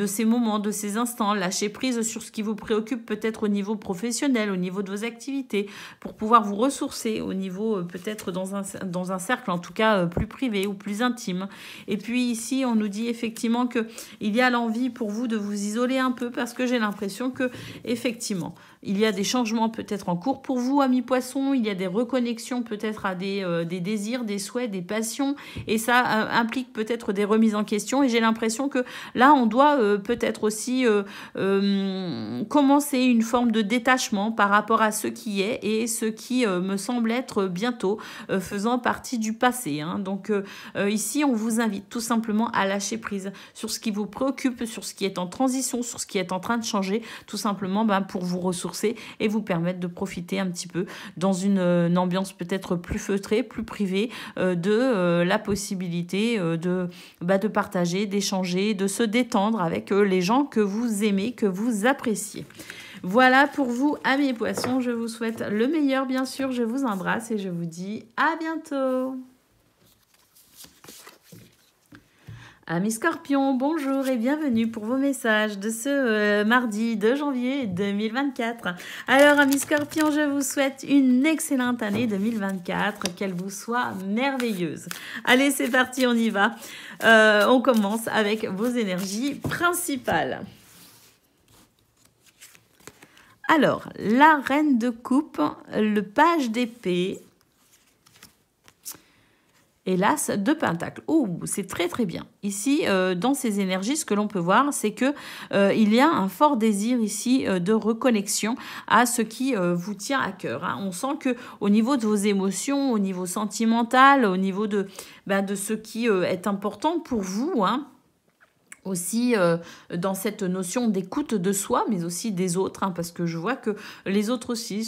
ces moments, de ces instants, lâcher prise sur ce qui vous préoccupe peut-être au niveau professionnel, au niveau de vos activités, pour pouvoir vous ressourcer au niveau peut-être dans un cercle en tout cas plus privé ou plus intime. Et puis ici, on nous dit effectivement qu'il y a l'envie pour vous de vous isoler un peu parce que j'ai l'impression que effectivement il y a des changements peut-être en cours pour vous, amis poissons, il y a des reconnexions peut-être à des désirs, des souhaits, des passions et ça implique peut-être des remises en question et j'ai l'impression que là on doit peut-être aussi commencer une forme de détachement par rapport à ce qui est et ce qui me semble être bientôt faisant partie du passé. Hein. Donc ici on vous invite tout simplement à lâcher prise sur ce qui vous préoccupe, sur ce qui est en transition, sur ce qui est en train de changer, tout simplement pour vous ressourcer ressourcer et vous permettre de profiter un petit peu dans une ambiance peut-être plus feutrée, plus privée, de la possibilité de partager, d'échanger, de se détendre avec les gens que vous aimez, que vous appréciez. Voilà pour vous, amis poissons. Je vous souhaite le meilleur, bien sûr. Je vous embrasse et je vous dis à bientôt. Amis Scorpions, bonjour et bienvenue pour vos messages de ce mardi 2 janvier 2024. Alors, amis Scorpions, je vous souhaite une excellente année 2024, qu'elle vous soit merveilleuse. Allez, c'est parti, on y va. On commence avec vos énergies principales. Alors, la reine de coupe, le page d'épée et l'as de pentacle. Oh, c'est très très bien. Ici, dans ces énergies, ce que l'on peut voir, c'est que il y a un fort désir ici de reconnexion à ce qui vous tient à cœur. Hein. On sent que au niveau de vos émotions, au niveau sentimental, au niveau de ce qui est important pour vous, hein, aussi dans cette notion d'écoute de soi, mais aussi des autres, hein, parce que je vois que les autres aussi,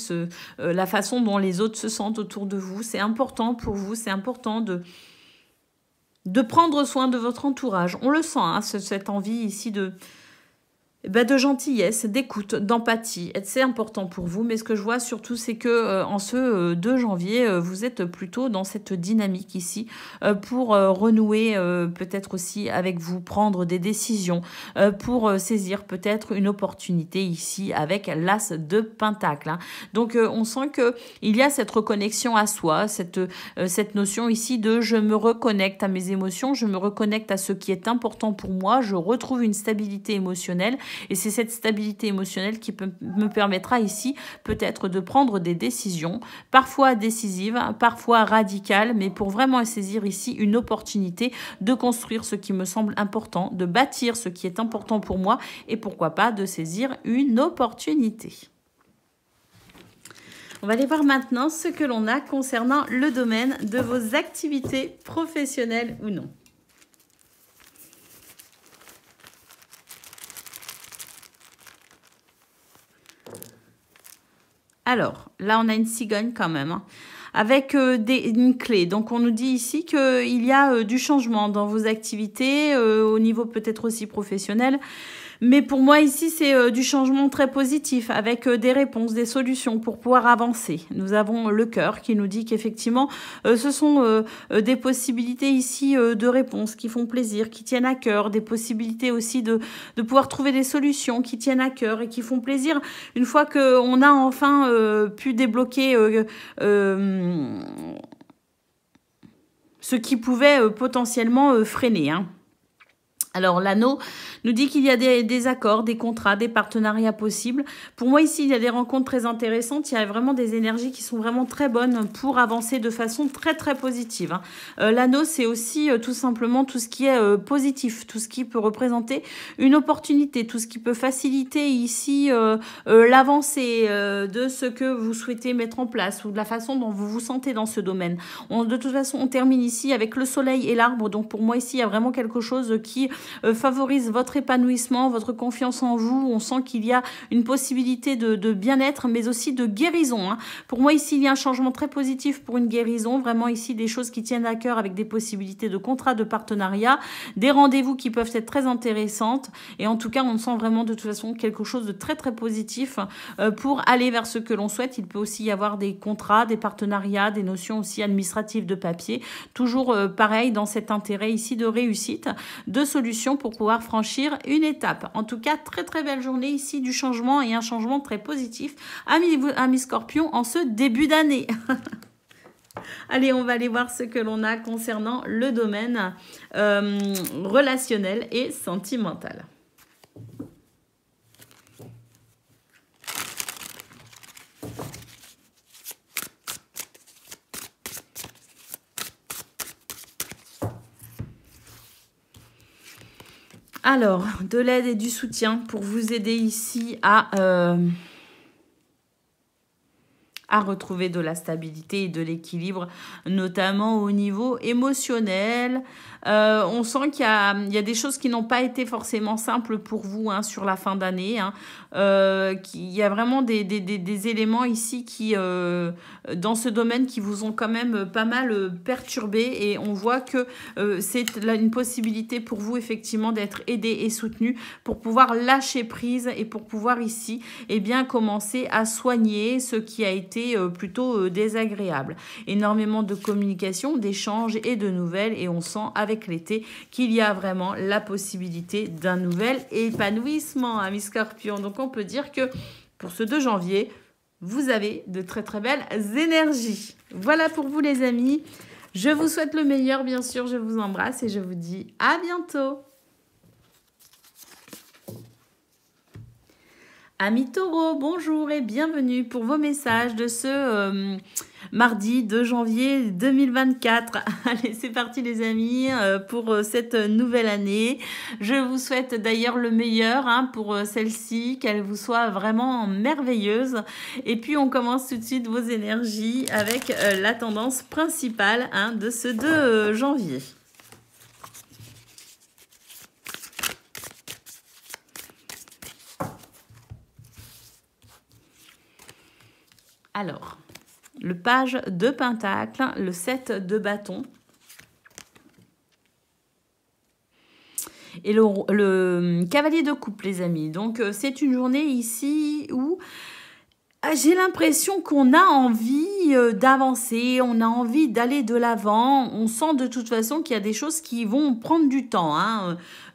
la façon dont les autres se sentent autour de vous, c'est important pour vous, c'est important de prendre soin de votre entourage. On le sent, hein, cette envie ici de gentillesse, d'écoute, d'empathie. C'est important pour vous, mais ce que je vois surtout, c'est que en ce 2 janvier, vous êtes plutôt dans cette dynamique ici pour renouer peut-être aussi avec vous, prendre des décisions, pour saisir peut-être une opportunité ici avec l'as de pentacle. Hein. Donc, on sent qu'il y a cette reconnexion à soi, cette notion ici de je me reconnecte à mes émotions, je me reconnecte à ce qui est important pour moi, je retrouve une stabilité émotionnelle. Et c'est cette stabilité émotionnelle qui me permettra ici peut-être de prendre des décisions, parfois décisives, parfois radicales, mais pour vraiment saisir ici une opportunité de construire ce qui me semble important, de bâtir ce qui est important pour moi et pourquoi pas de saisir une opportunité. On va aller voir maintenant ce que l'on a concernant le domaine de vos activités professionnelles ou non. Alors, là, on a une cigogne quand même, hein, avec une clé. Donc, on nous dit ici qu'il y a du changement dans vos activités, au niveau peut-être aussi professionnel. Mais pour moi, ici, c'est du changement très positif, avec des réponses, des solutions pour pouvoir avancer. Nous avons le cœur qui nous dit qu'effectivement, ce sont des possibilités ici de réponses qui font plaisir, qui tiennent à cœur, des possibilités aussi de pouvoir trouver des solutions qui tiennent à cœur et qui font plaisir une fois qu'on a enfin pu débloquer ce qui pouvait potentiellement freiner, hein. Alors, l'anneau nous dit qu'il y a des accords, des contrats, des partenariats possibles. Pour moi, ici, il y a des rencontres très intéressantes. Il y a vraiment des énergies qui sont vraiment très bonnes pour avancer de façon très, très positive. Hein. L'anneau, c'est aussi tout simplement tout ce qui est positif, tout ce qui peut représenter une opportunité, tout ce qui peut faciliter ici l'avancée de ce que vous souhaitez mettre en place ou de la façon dont vous vous sentez dans ce domaine. De toute façon, on termine ici avec le soleil et l'arbre. Donc, pour moi, ici, il y a vraiment quelque chose qui favorise votre épanouissement, votre confiance en vous. On sent qu'il y a une possibilité de bien-être, mais aussi de guérison. Hein. Pour moi, ici, il y a un changement très positif pour une guérison. Vraiment, ici, des choses qui tiennent à cœur avec des possibilités de contrat, de partenariat, des rendez-vous qui peuvent être très intéressantes. Et en tout cas, on sent vraiment de toute façon quelque chose de très, très positif pour aller vers ce que l'on souhaite. Il peut aussi y avoir des contrats, des partenariats, des notions aussi administratives de papier. Toujours pareil dans cet intérêt ici de réussite, de solutions pour pouvoir franchir une étape. En tout cas, très très belle journée ici du changement et un changement très positif. Amis Scorpions, en ce début d'année. Allez, on va aller voir ce que l'on a concernant le domaine relationnel et sentimental. Alors, de l'aide et du soutien pour vous aider ici à à retrouver de la stabilité et de l'équilibre, notamment au niveau émotionnel. On sent qu'il y a des choses qui n'ont pas été forcément simples pour vous sur la fin d'année. Il y a vraiment des éléments ici qui, dans ce domaine, qui vous ont quand même pas mal perturbé. Et on voit que c'est là une possibilité pour vous, effectivement, d'être aidé et soutenu pour pouvoir lâcher prise et pour pouvoir ici, eh bien, commencer à soigner ce qui a été plutôt désagréable. Énormément de communication, d'échanges et de nouvelles, et on sent avec l'été qu'il y a vraiment la possibilité d'un nouvel épanouissement, amis Scorpions. Donc on peut dire que pour ce 2 janvier, vous avez de très très belles énergies. Voilà pour vous les amis. Je vous souhaite le meilleur, bien sûr, je vous embrasse et je vous dis à bientôt. Amis Taureaux, bonjour et bienvenue pour vos messages de ce mardi 2 janvier 2024. Allez, c'est parti les amis pour cette nouvelle année. Je vous souhaite d'ailleurs le meilleur pour celle-ci, qu'elle vous soit vraiment merveilleuse. Et puis on commence tout de suite vos énergies avec la tendance principale de ce 2 janvier. Alors, le page de Pentacle, le 7 de bâton et le cavalier de coupe, les amis. Donc, c'est une journée ici où j'ai l'impression qu'on a envie d'avancer, on a envie d'aller de l'avant. On sent de toute façon qu'il y a des choses qui vont prendre du temps.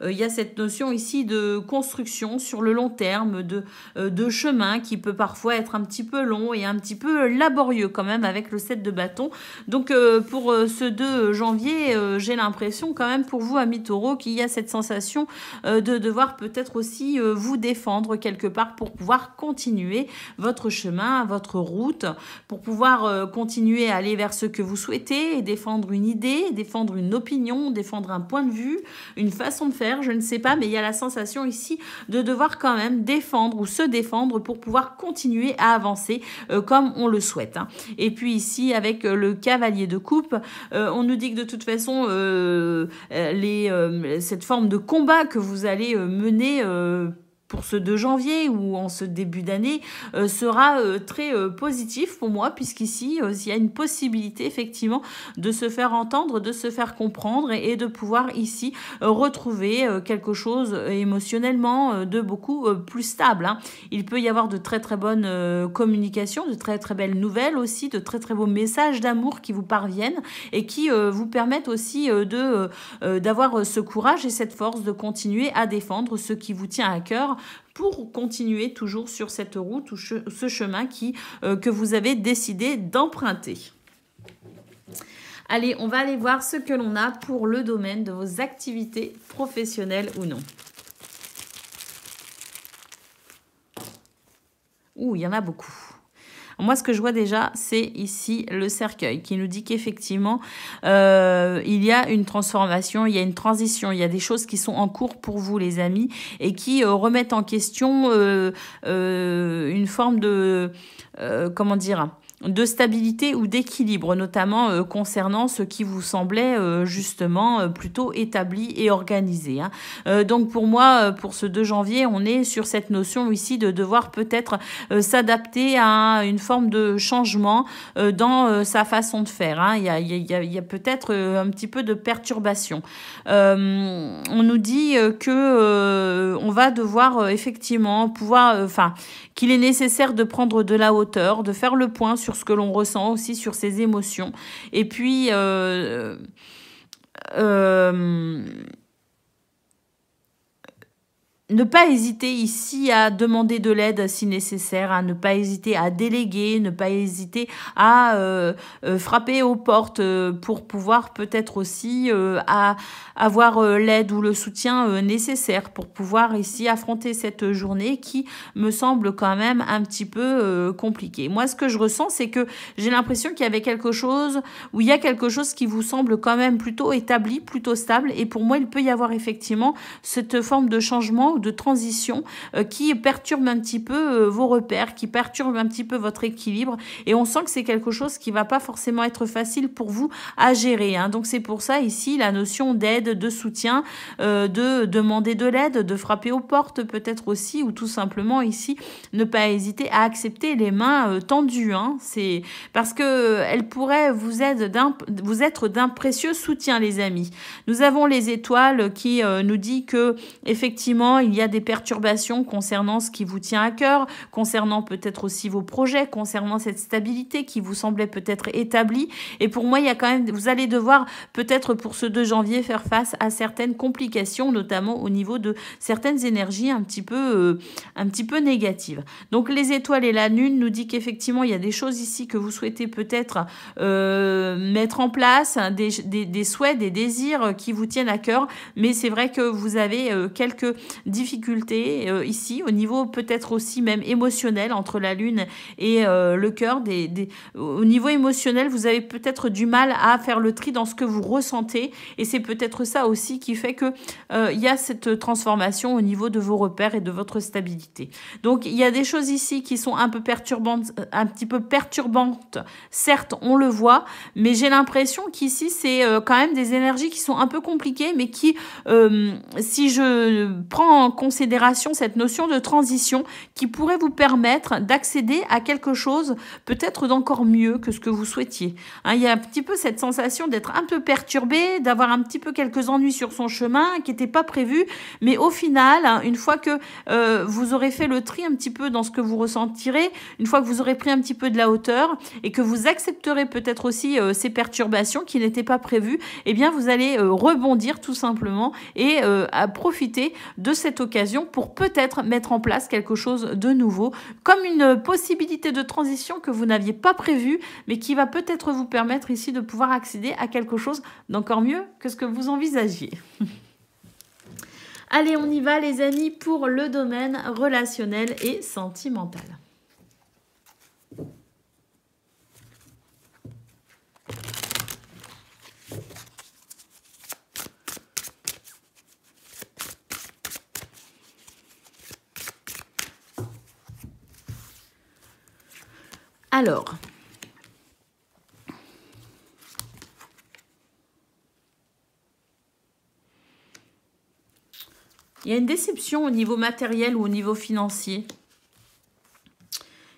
Il y a cette notion ici de construction sur le long terme, de chemin qui peut parfois être un petit peu long et un petit peu laborieux quand même avec le 7 de bâton. Donc pour ce 2 janvier, j'ai l'impression quand même pour vous, amis Taureaux, qu'il y a cette sensation de devoir peut-être aussi vous défendre quelque part pour pouvoir continuer votre chemin, votre route, pour pouvoir continuer à aller vers ce que vous souhaitez et défendre une idée, défendre une opinion, défendre un point de vue, une façon de faire, je ne sais pas, mais il y a la sensation ici de devoir quand même défendre ou se défendre pour pouvoir continuer à avancer comme on le souhaite. Et puis ici, avec le cavalier de coupe, on nous dit que de toute façon, cette forme de combat que vous allez mener pour ce 2 janvier ou en ce début d'année sera très positif pour moi, puisqu'ici, il y a une possibilité effectivement de se faire entendre, de se faire comprendre et de pouvoir ici retrouver quelque chose émotionnellement de beaucoup plus stable. Il peut y avoir de très très bonnes communications, de très très belles nouvelles aussi, de très très beaux messages d'amour qui vous parviennent et qui vous permettent aussi d'avoir ce courage et cette force de continuer à défendre ce qui vous tient à cœur, pour continuer toujours sur cette route ou ce chemin que vous avez décidé d'emprunter. Allez, on va aller voir ce que l'on a pour le domaine de vos activités professionnelles ou non. Ouh, il y en a beaucoup. Moi, ce que je vois déjà, c'est ici le cercueil qui nous dit qu'effectivement, il y a une transformation, il y a une transition, il y a des choses qui sont en cours pour vous, les amis, et qui remettent en question une forme de... comment dire ? De stabilité ou d'équilibre, notamment concernant ce qui vous semblait justement plutôt établi et organisé. Donc pour moi, pour ce 2 janvier, on est sur cette notion ici de devoir peut-être s'adapter à une forme de changement dans sa façon de faire. Il y a peut-être un petit peu de perturbation. On nous dit que on va devoir effectivement pouvoir, qu'il est nécessaire de prendre de la hauteur, de faire le point sur ce que l'on ressent aussi, sur ses émotions. Et puis, ne pas hésiter ici à demander de l'aide si nécessaire, à ne pas hésiter à déléguer, ne pas hésiter à frapper aux portes pour pouvoir peut-être aussi à avoir l'aide ou le soutien nécessaire pour pouvoir ici affronter cette journée qui me semble quand même un petit peu compliquée. Moi, ce que je ressens, c'est que j'ai l'impression qu'il y avait quelque chose, où il y a quelque chose qui vous semble quand même plutôt établi, plutôt stable, et pour moi, il peut y avoir effectivement cette forme de changement de transition qui perturbe un petit peu vos repères, qui perturbe un petit peu votre équilibre. Et on sent que c'est quelque chose qui va pas forcément être facile pour vous à gérer. Hein. Donc c'est pour ça ici la notion d'aide, de soutien, de demander de l'aide, de frapper aux portes peut-être aussi, ou tout simplement ici ne pas hésiter à accepter les mains tendues. Hein. C'est parce que elle pourrait vous être d'un précieux soutien, les amis. Nous avons les étoiles qui nous dit que effectivement il y a des perturbations concernant ce qui vous tient à cœur, concernant peut-être aussi vos projets, concernant cette stabilité qui vous semblait peut-être établie. Et pour moi, il y a quand même, vous allez devoir peut-être pour ce 2 janvier faire face à certaines complications, notamment au niveau de certaines énergies un petit peu négatives. Donc les étoiles et la lune nous dit qu'effectivement il y a des choses ici que vous souhaitez peut-être mettre en place, des souhaits, des désirs qui vous tiennent à cœur, mais c'est vrai que vous avez quelques difficultés ici au niveau peut-être aussi même émotionnel entre la lune et le cœur. Au niveau émotionnel, vous avez peut-être du mal à faire le tri dans ce que vous ressentez, et c'est peut-être ça aussi qui fait que il y a cette transformation au niveau de vos repères et de votre stabilité. Donc il y a des choses ici qui sont un petit peu perturbantes, certes on le voit, mais j'ai l'impression qu'ici c'est quand même des énergies qui sont un peu compliquées, mais qui si je prends en considération cette notion de transition, qui pourrait vous permettre d'accéder à quelque chose peut-être d'encore mieux que ce que vous souhaitiez. Hein, il y a un petit peu cette sensation d'être un peu perturbé, d'avoir un petit peu quelques ennuis sur son chemin qui n'étaient pas prévus, mais au final, hein, une fois que vous aurez fait le tri un petit peu dans ce que vous ressentirez, une fois que vous aurez pris un petit peu de la hauteur et que vous accepterez peut-être aussi ces perturbations qui n'étaient pas prévues, eh bien vous allez rebondir tout simplement et à profiter de cette occasion pour peut-être mettre en place quelque chose de nouveau, comme une possibilité de transition que vous n'aviez pas prévue, mais qui va peut-être vous permettre ici de pouvoir accéder à quelque chose d'encore mieux que ce que vous envisagiez. Allez, on y va les amis pour le domaine relationnel et sentimental. Alors, il y a une déception au niveau matériel ou au niveau financier.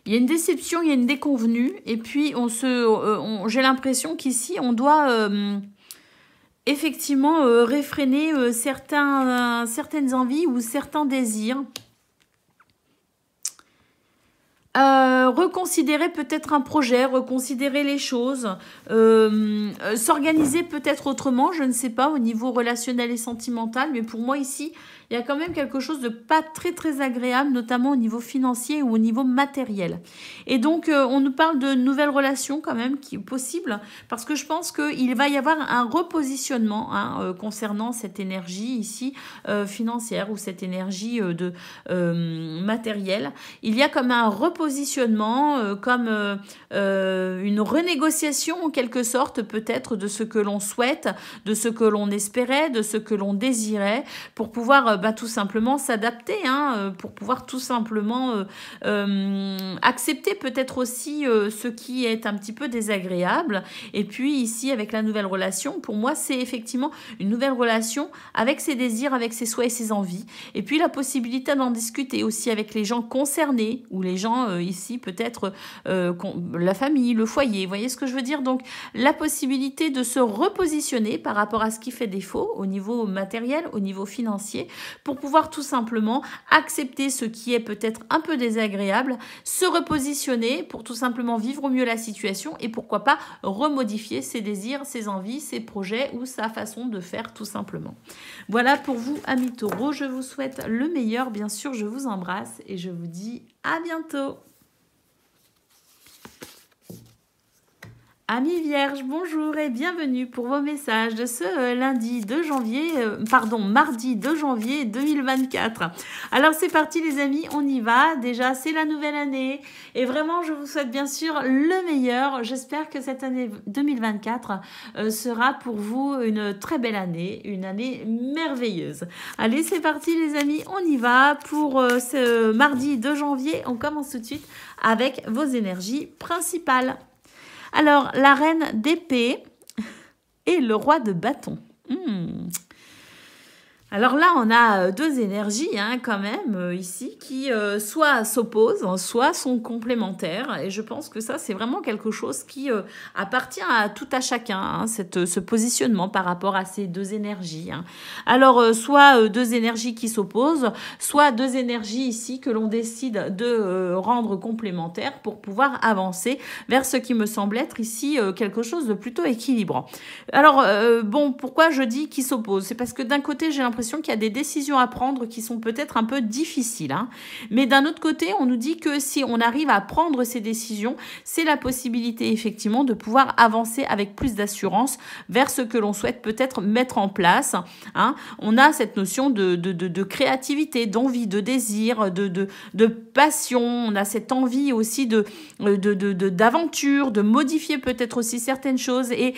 Il y a une déception, il y a une déconvenue. Et puis, j'ai l'impression qu'ici, on doit effectivement réfréner certaines envies ou certains désirs. Reconsidérer peut-être un projet, reconsidérer les choses, s'organiser peut-être autrement, je ne sais pas, au niveau relationnel et sentimental, mais pour moi ici, il y a quand même quelque chose de pas très très agréable, notamment au niveau financier ou au niveau matériel. Et donc, on nous parle de nouvelles relations quand même qui est possible, parce que je pense qu'il va y avoir un repositionnement concernant cette énergie ici financière ou cette énergie matérielle. Il y a comme un repositionnement, comme une renégociation en quelque sorte peut-être de ce que l'on souhaite, de ce que l'on espérait, de ce que l'on désirait, pour pouvoir tout simplement s'adapter, pour pouvoir tout simplement accepter peut-être aussi ce qui est un petit peu désagréable. Et puis ici avec la nouvelle relation, pour moi c'est effectivement une nouvelle relation avec ses désirs, avec ses souhaits et ses envies. Et puis la possibilité d'en discuter aussi avec les gens concernés, ou les gens ici peut-être la famille, le foyer, vous voyez ce que je veux dire? Donc la possibilité de se repositionner par rapport à ce qui fait défaut au niveau matériel, au niveau financier, pour pouvoir tout simplement accepter ce qui est peut-être un peu désagréable, se repositionner pour tout simplement vivre au mieux la situation et pourquoi pas remodifier ses désirs, ses envies, ses projets ou sa façon de faire tout simplement. Voilà pour vous amis taureaux, je vous souhaite le meilleur, bien sûr je vous embrasse et je vous dis à bientôt. Amis vierges, bonjour et bienvenue pour vos messages de ce mardi 2 janvier 2024. Alors c'est parti les amis, on y va. Déjà c'est la nouvelle année et vraiment je vous souhaite bien sûr le meilleur. J'espère que cette année 2024 sera pour vous une très belle année, une année merveilleuse. Allez c'est parti les amis, on y va pour ce mardi 2 janvier. On commence tout de suite avec vos énergies principales. Alors, la reine d'épée et le roi de bâton. Alors là, on a deux énergies quand même ici qui soit s'opposent, soit sont complémentaires. Et je pense que ça, c'est vraiment quelque chose qui appartient à tout à chacun, ce positionnement par rapport à ces deux énergies. Alors, soit deux énergies qui s'opposent, soit deux énergies ici que l'on décide de rendre complémentaires pour pouvoir avancer vers ce qui me semble être ici quelque chose de plutôt équilibrant. Alors, bon, pourquoi je dis qui s'opposent? C'est parce que d'un côté, j'ai l'impression qu'il y a des décisions à prendre qui sont peut-être un peu difficiles. Mais d'un autre côté, on nous dit que si on arrive à prendre ces décisions, c'est la possibilité effectivement de pouvoir avancer avec plus d'assurance vers ce que l'on souhaite peut-être mettre en place. On a cette notion de créativité, d'envie, de désir, de passion. On a cette envie aussi d'aventure, de modifier peut-être aussi certaines choses et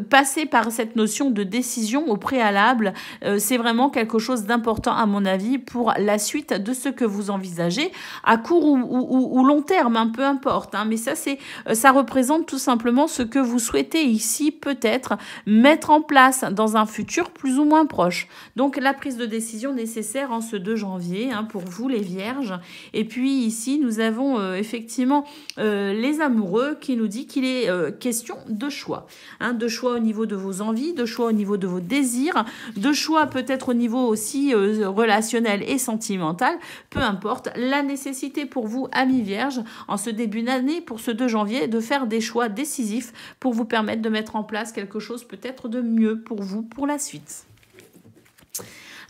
passer par cette notion de décision au préalable. C'est vraiment quelque chose d'important à mon avis pour la suite de ce que vous envisagez à court ou long terme, peu importe. Mais ça représente tout simplement ce que vous souhaitez ici peut-être mettre en place dans un futur plus ou moins proche. Donc la prise de décision nécessaire en ce 2 janvier pour vous les vierges. Et puis ici nous avons effectivement les amoureux qui nous dit qu'il est question de choix. De choix au niveau de vos envies, de choix au niveau de vos désirs, de choix peut-être au niveau aussi relationnel et sentimental, peu importe, la nécessité pour vous, amis vierges, en ce début d'année, pour ce 2 janvier, de faire des choix décisifs pour vous permettre de mettre en place quelque chose peut-être de mieux pour vous pour la suite.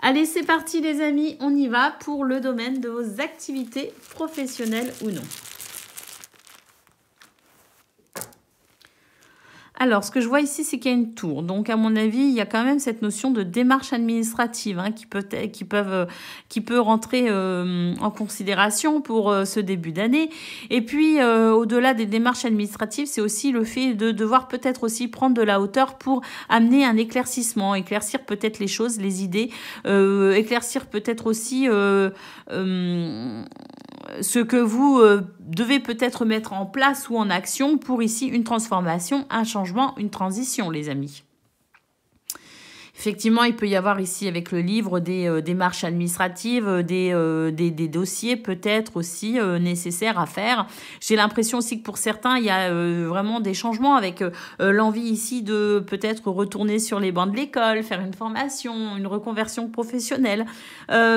Allez, c'est parti les amis, on y va pour le domaine de vos activités professionnelles ou non. Alors, ce que je vois ici, c'est qu'il y a une tour. Donc, à mon avis, il y a quand même cette notion de démarche administrative qui peut rentrer en considération pour ce début d'année. Et puis, au-delà des démarches administratives, c'est aussi le fait de devoir peut-être aussi prendre de la hauteur pour amener un éclaircissement, éclaircir peut-être les choses, les idées, éclaircir peut-être aussi ce que vous devez peut-être mettre en place ou en action pour ici une transformation, un changement, une transition, les amis. Effectivement, il peut y avoir ici avec le livre des démarches administratives, des dossiers peut-être aussi nécessaires à faire. J'ai l'impression aussi que pour certains, il y a vraiment des changements avec l'envie ici de peut-être retourner sur les bancs de l'école, faire une formation, une reconversion professionnelle,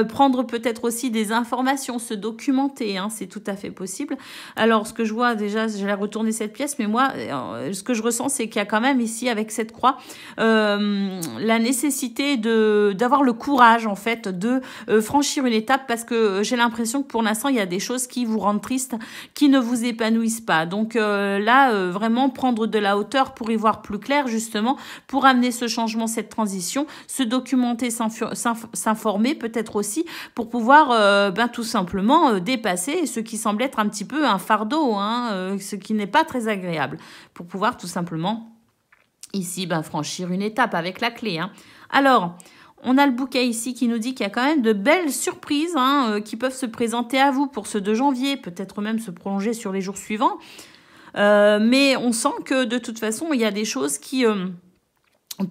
prendre peut-être aussi des informations, se documenter, c'est tout à fait possible. Alors, ce que je vois déjà, j'allais retourner cette pièce, mais moi, ce que je ressens, c'est qu'il y a quand même ici avec cette croix, la nécessité d'avoir le courage en fait de franchir une étape parce que j'ai l'impression que pour l'instant il y a des choses qui vous rendent triste, qui ne vous épanouissent pas. Donc là vraiment prendre de la hauteur pour y voir plus clair justement, pour amener ce changement, cette transition, se documenter, s'informer peut-être aussi pour pouvoir tout simplement dépasser ce qui semble être un petit peu un fardeau, ce qui n'est pas très agréable, pour pouvoir tout simplement ici, franchir une étape avec la clé. Alors, on a le bouquet ici qui nous dit qu'il y a quand même de belles surprises qui peuvent se présenter à vous pour ce 2 janvier, peut-être même se prolonger sur les jours suivants. Mais on sent que de toute façon, il y a des choses qui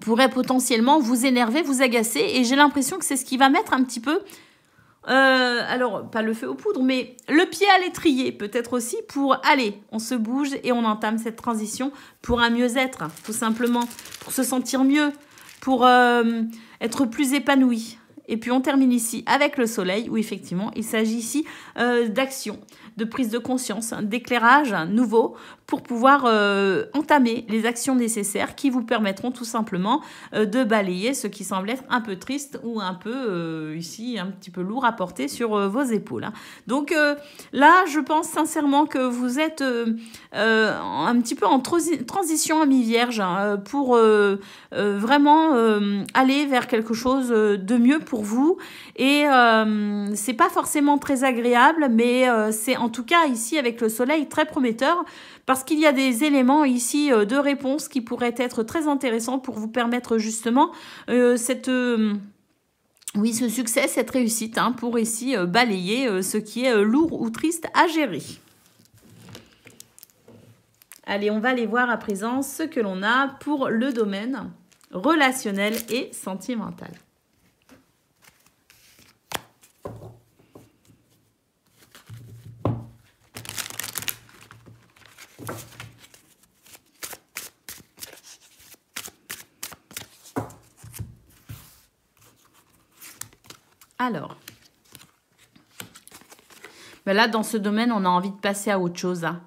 pourraient potentiellement vous énerver, vous agacer. Et j'ai l'impression que c'est ce qui va mettre un petit peu... alors, pas le feu aux poudres, mais le pied à l'étrier, peut-être aussi pour aller, on se bouge et on entame cette transition pour un mieux-être, tout simplement, pour se sentir mieux, pour être plus épanoui. Et puis on termine ici avec le soleil, où effectivement il s'agit ici d'action. de prise de conscience, d'éclairage nouveau pour pouvoir entamer les actions nécessaires qui vous permettront tout simplement de balayer ce qui semble être un peu triste ou un peu, ici, un petit peu lourd à porter sur vos épaules. Hein. Donc là, je pense sincèrement que vous êtes un petit peu en transition à mi-vierge hein, pour vraiment aller vers quelque chose de mieux pour vous. Et c'est pas forcément très agréable, mais c'est en tout cas ici avec le soleil très prometteur parce qu'il y a des éléments ici de réponse qui pourraient être très intéressants pour vous permettre justement oui, ce succès, cette réussite, hein, pour ici balayer ce qui est lourd ou triste à gérer. Allez, on va aller voir à présent ce que l'on a pour le domaine relationnel et sentimental. Alors, ben là, dans ce domaine, on a envie de passer à autre chose. Hein.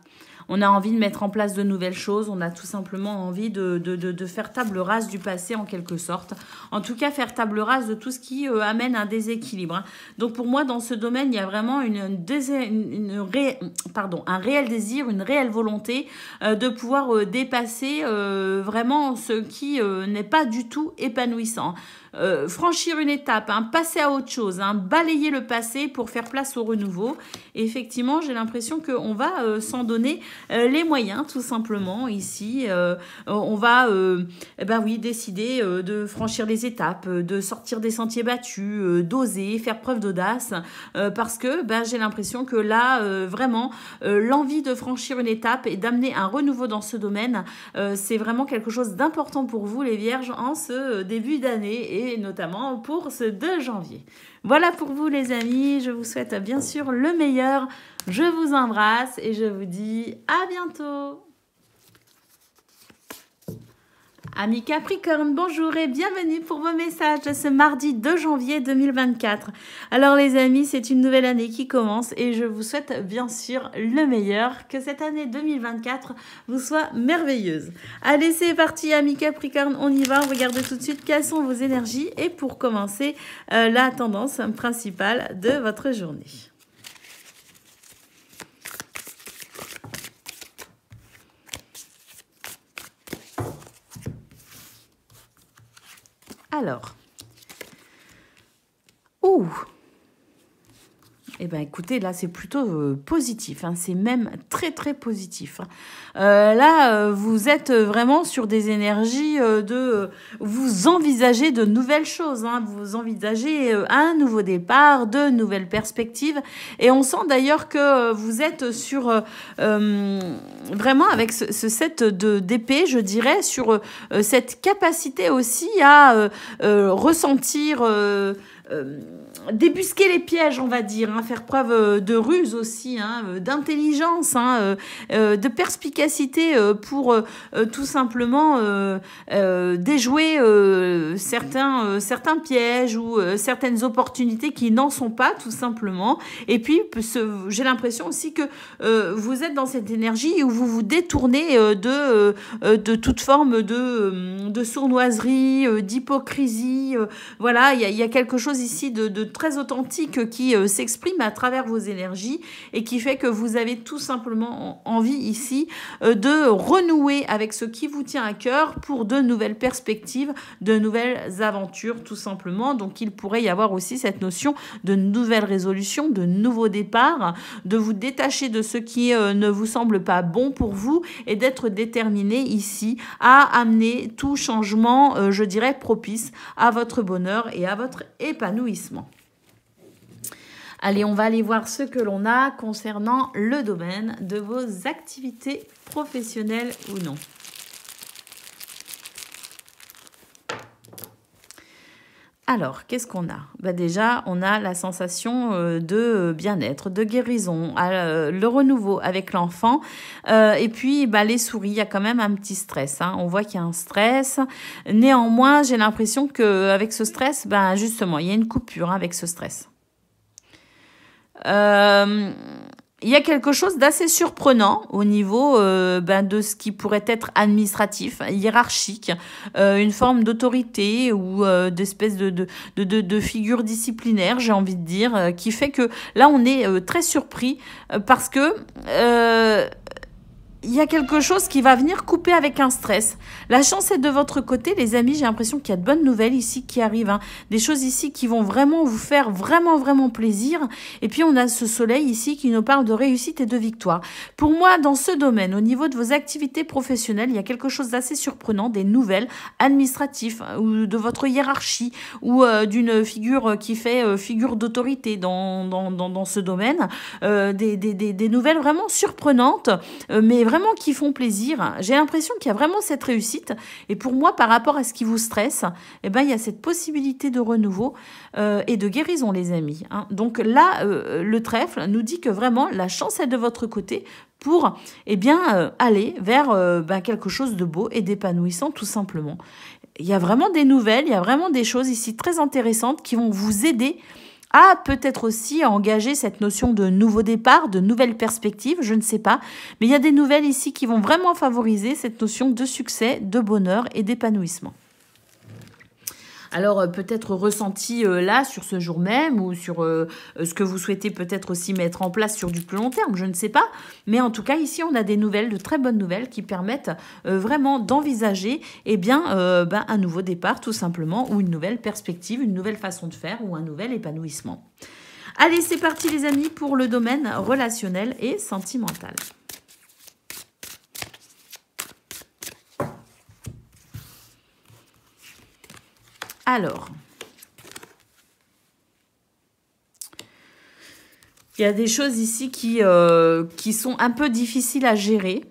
On a envie de mettre en place de nouvelles choses. On a tout simplement envie de faire table rase du passé en quelque sorte. En tout cas, faire table rase de tout ce qui amène un déséquilibre. Hein. Donc pour moi, dans ce domaine, il y a vraiment un réel désir, une réelle volonté de pouvoir dépasser vraiment ce qui n'est pas du tout épanouissant. Franchir une étape, hein, passer à autre chose, hein, balayer le passé pour faire place au renouveau. Et effectivement, j'ai l'impression qu'on va s'en donner les moyens, tout simplement. Ici, on va décider de franchir les étapes, de sortir des sentiers battus, d'oser, faire preuve d'audace, parce que j'ai l'impression que là, vraiment, l'envie de franchir une étape et d'amener un renouveau dans ce domaine, c'est vraiment quelque chose d'important pour vous, les Vierges, en ce début d'année et notamment pour ce 2 janvier. Voilà pour vous les amis, je vous souhaite bien sûr le meilleur, je vous embrasse et je vous dis à bientôt. Amis Capricorne, bonjour et bienvenue pour vos messages de ce mardi 2 janvier 2024. Alors les amis, c'est une nouvelle année qui commence et je vous souhaite bien sûr le meilleur, que cette année 2024 vous soit merveilleuse. Allez, c'est parti amis Capricorne, on y va, on regarde tout de suite quelles sont vos énergies et pour commencer, la tendance principale de votre journée. Alors, eh bien, écoutez, là, c'est plutôt positif. Hein, c'est même très, très positif. Hein. Là, vous êtes vraiment sur des énergies vous envisagez de nouvelles choses. Hein, vous envisagez un nouveau départ, de nouvelles perspectives. Et on sent d'ailleurs que vous êtes sur... vraiment, avec ce set d'épée, je dirais, sur cette capacité aussi à ressentir... débusquer les pièges, on va dire, hein, faire preuve de ruse aussi, hein, d'intelligence, hein, de perspicacité pour tout simplement déjouer certains pièges ou certaines opportunités qui n'en sont pas, tout simplement. Et puis, j'ai l'impression aussi que vous êtes dans cette énergie où vous vous détournez de toute forme de sournoiserie, d'hypocrisie. Voilà, il y a quelque chose ici de très authentique qui s'exprime à travers vos énergies et qui fait que vous avez tout simplement envie ici de renouer avec ce qui vous tient à cœur pour de nouvelles perspectives, de nouvelles aventures tout simplement. Donc il pourrait y avoir aussi cette notion de nouvelles résolutions, de nouveaux départs, de vous détacher de ce qui ne vous semble pas bon pour vous et d'être déterminé ici à amener tout changement, je dirais, propice à votre bonheur et à votre épanouissement. Allez, on va aller voir ce que l'on a concernant le domaine de vos activités professionnelles ou non. Alors, qu'est-ce qu'on a? Déjà, on a la sensation de bien-être, de guérison, le renouveau avec l'enfant. Et puis, les souris, il y a quand même un petit stress. Hein. On voit qu'il y a un stress. Néanmoins, j'ai l'impression qu'avec ce stress, justement, il y a une coupure avec ce stress. il y a quelque chose d'assez surprenant au niveau de ce qui pourrait être administratif, hiérarchique, une forme d'autorité ou d'espèce de figure disciplinaire, j'ai envie de dire, qui fait que là, on est très surpris parce que il y a quelque chose qui va venir couper avec un stress. La chance est de votre côté, les amis. J'ai l'impression qu'il y a de bonnes nouvelles ici qui arrivent. Hein. Des choses ici qui vont vraiment vous faire vraiment plaisir. Et puis, on a ce soleil ici qui nous parle de réussite et de victoire. Pour moi, dans ce domaine, au niveau de vos activités professionnelles, il y a quelque chose d'assez surprenant, des nouvelles administratives ou de votre hiérarchie ou d'une figure qui fait figure d'autorité dans ce domaine. Des nouvelles vraiment surprenantes, mais vraiment qui font plaisir. J'ai l'impression qu'il y a vraiment cette réussite. Et pour moi, par rapport à ce qui vous stresse, eh ben, il y a cette possibilité de renouveau et de guérison, les amis. Hein. Donc là, le trèfle nous dit que vraiment, la chance est de votre côté pour aller vers quelque chose de beau et d'épanouissant, tout simplement. Il y a vraiment des nouvelles, il y a vraiment des choses ici très intéressantes qui vont vous aider à peut-être aussi engager cette notion de nouveau départ, de nouvelles perspectives, je ne sais pas. Mais il y a des nouvelles ici qui vont vraiment favoriser cette notion de succès, de bonheur et d'épanouissement. Alors, peut-être ressenti là, sur ce jour même, ou sur ce que vous souhaitez peut-être aussi mettre en place sur du plus long terme, je ne sais pas. Mais en tout cas, ici, on a des nouvelles, de très bonnes nouvelles, qui permettent vraiment d'envisager un nouveau départ, tout simplement, ou une nouvelle perspective, une nouvelle façon de faire, ou un nouvel épanouissement. Allez, c'est parti les amis pour le domaine relationnel et sentimental. Alors, il y a des choses ici qui sont un peu difficiles à gérer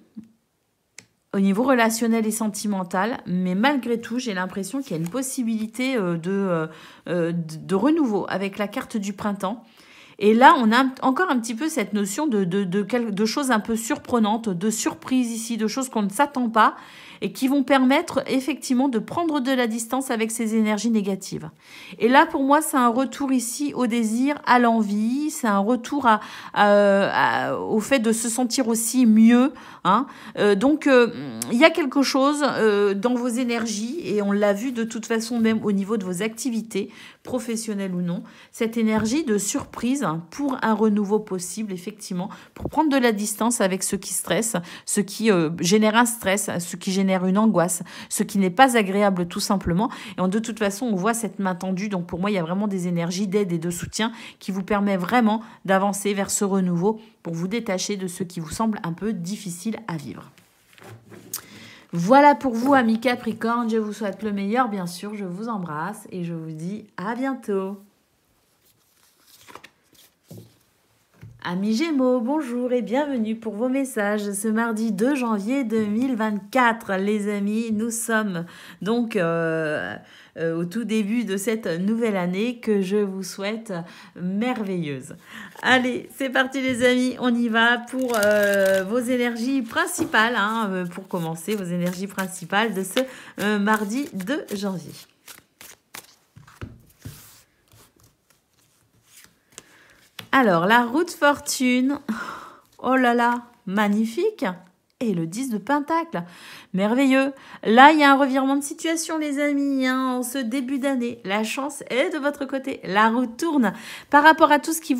au niveau relationnel et sentimental, mais malgré tout, j'ai l'impression qu'il y a une possibilité de renouveau avec la carte du printemps. Et là, on a encore un petit peu cette notion de choses un peu surprenantes, de surprises ici, de choses qu'on ne s'attend pas et qui vont permettre effectivement de prendre de la distance avec ces énergies négatives. Et là, pour moi, c'est un retour ici au désir, à l'envie, c'est un retour au fait de se sentir aussi mieux. Hein. Donc, il y a quelque chose dans vos énergies, et on l'a vu de toute façon même au niveau de vos activités, professionnelles ou non, cette énergie de surprise pour un renouveau possible, effectivement, pour prendre de la distance avec ce qui stresse, ce qui génère un stress, ce qui génère une angoisse, ce qui n'est pas agréable tout simplement. Et de toute façon, on voit cette main tendue. Donc pour moi, il y a vraiment des énergies d'aide et de soutien qui vous permettent vraiment d'avancer vers ce renouveau pour vous détacher de ce qui vous semble un peu difficile à vivre. Voilà pour vous, amis Capricorne. Je vous souhaite le meilleur, bien sûr. Je vous embrasse et je vous dis à bientôt. Amis Gémeaux, bonjour et bienvenue pour vos messages ce mardi 2 janvier 2024. Les amis, nous sommes donc au tout début de cette nouvelle année que je vous souhaite merveilleuse. Allez, c'est parti les amis, on y va pour vos énergies principales, pour commencer, vos énergies principales de ce mardi 2 janvier. Alors, la roue de fortune, oh là là, magnifique. Et le 10 de Pentacle, merveilleux. Là, il y a un revirement de situation, les amis, en ce début d'année. La chance est de votre côté. La roue tourne par rapport à tout ce qui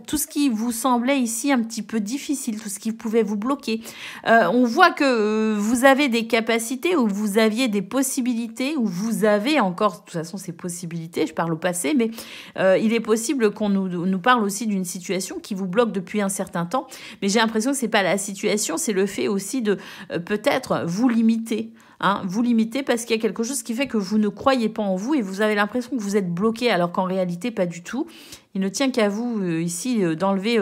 tout ce qui vous semblait ici un petit peu difficile, tout ce qui pouvait vous bloquer. On voit que vous avez des capacités, ou vous aviez des possibilités, ou vous avez encore, de toute façon, ces possibilités, je parle au passé, mais il est possible qu'on nous parle aussi d'une situation qui vous bloque depuis un certain temps. Mais j'ai l'impression que c'est pas la situation, c'est le fait aussi de peut-être vous limiter. Vous limitez parce qu'il y a quelque chose qui fait que vous ne croyez pas en vous et vous avez l'impression que vous êtes bloqué alors qu'en réalité pas du tout. Il ne tient qu'à vous ici d'enlever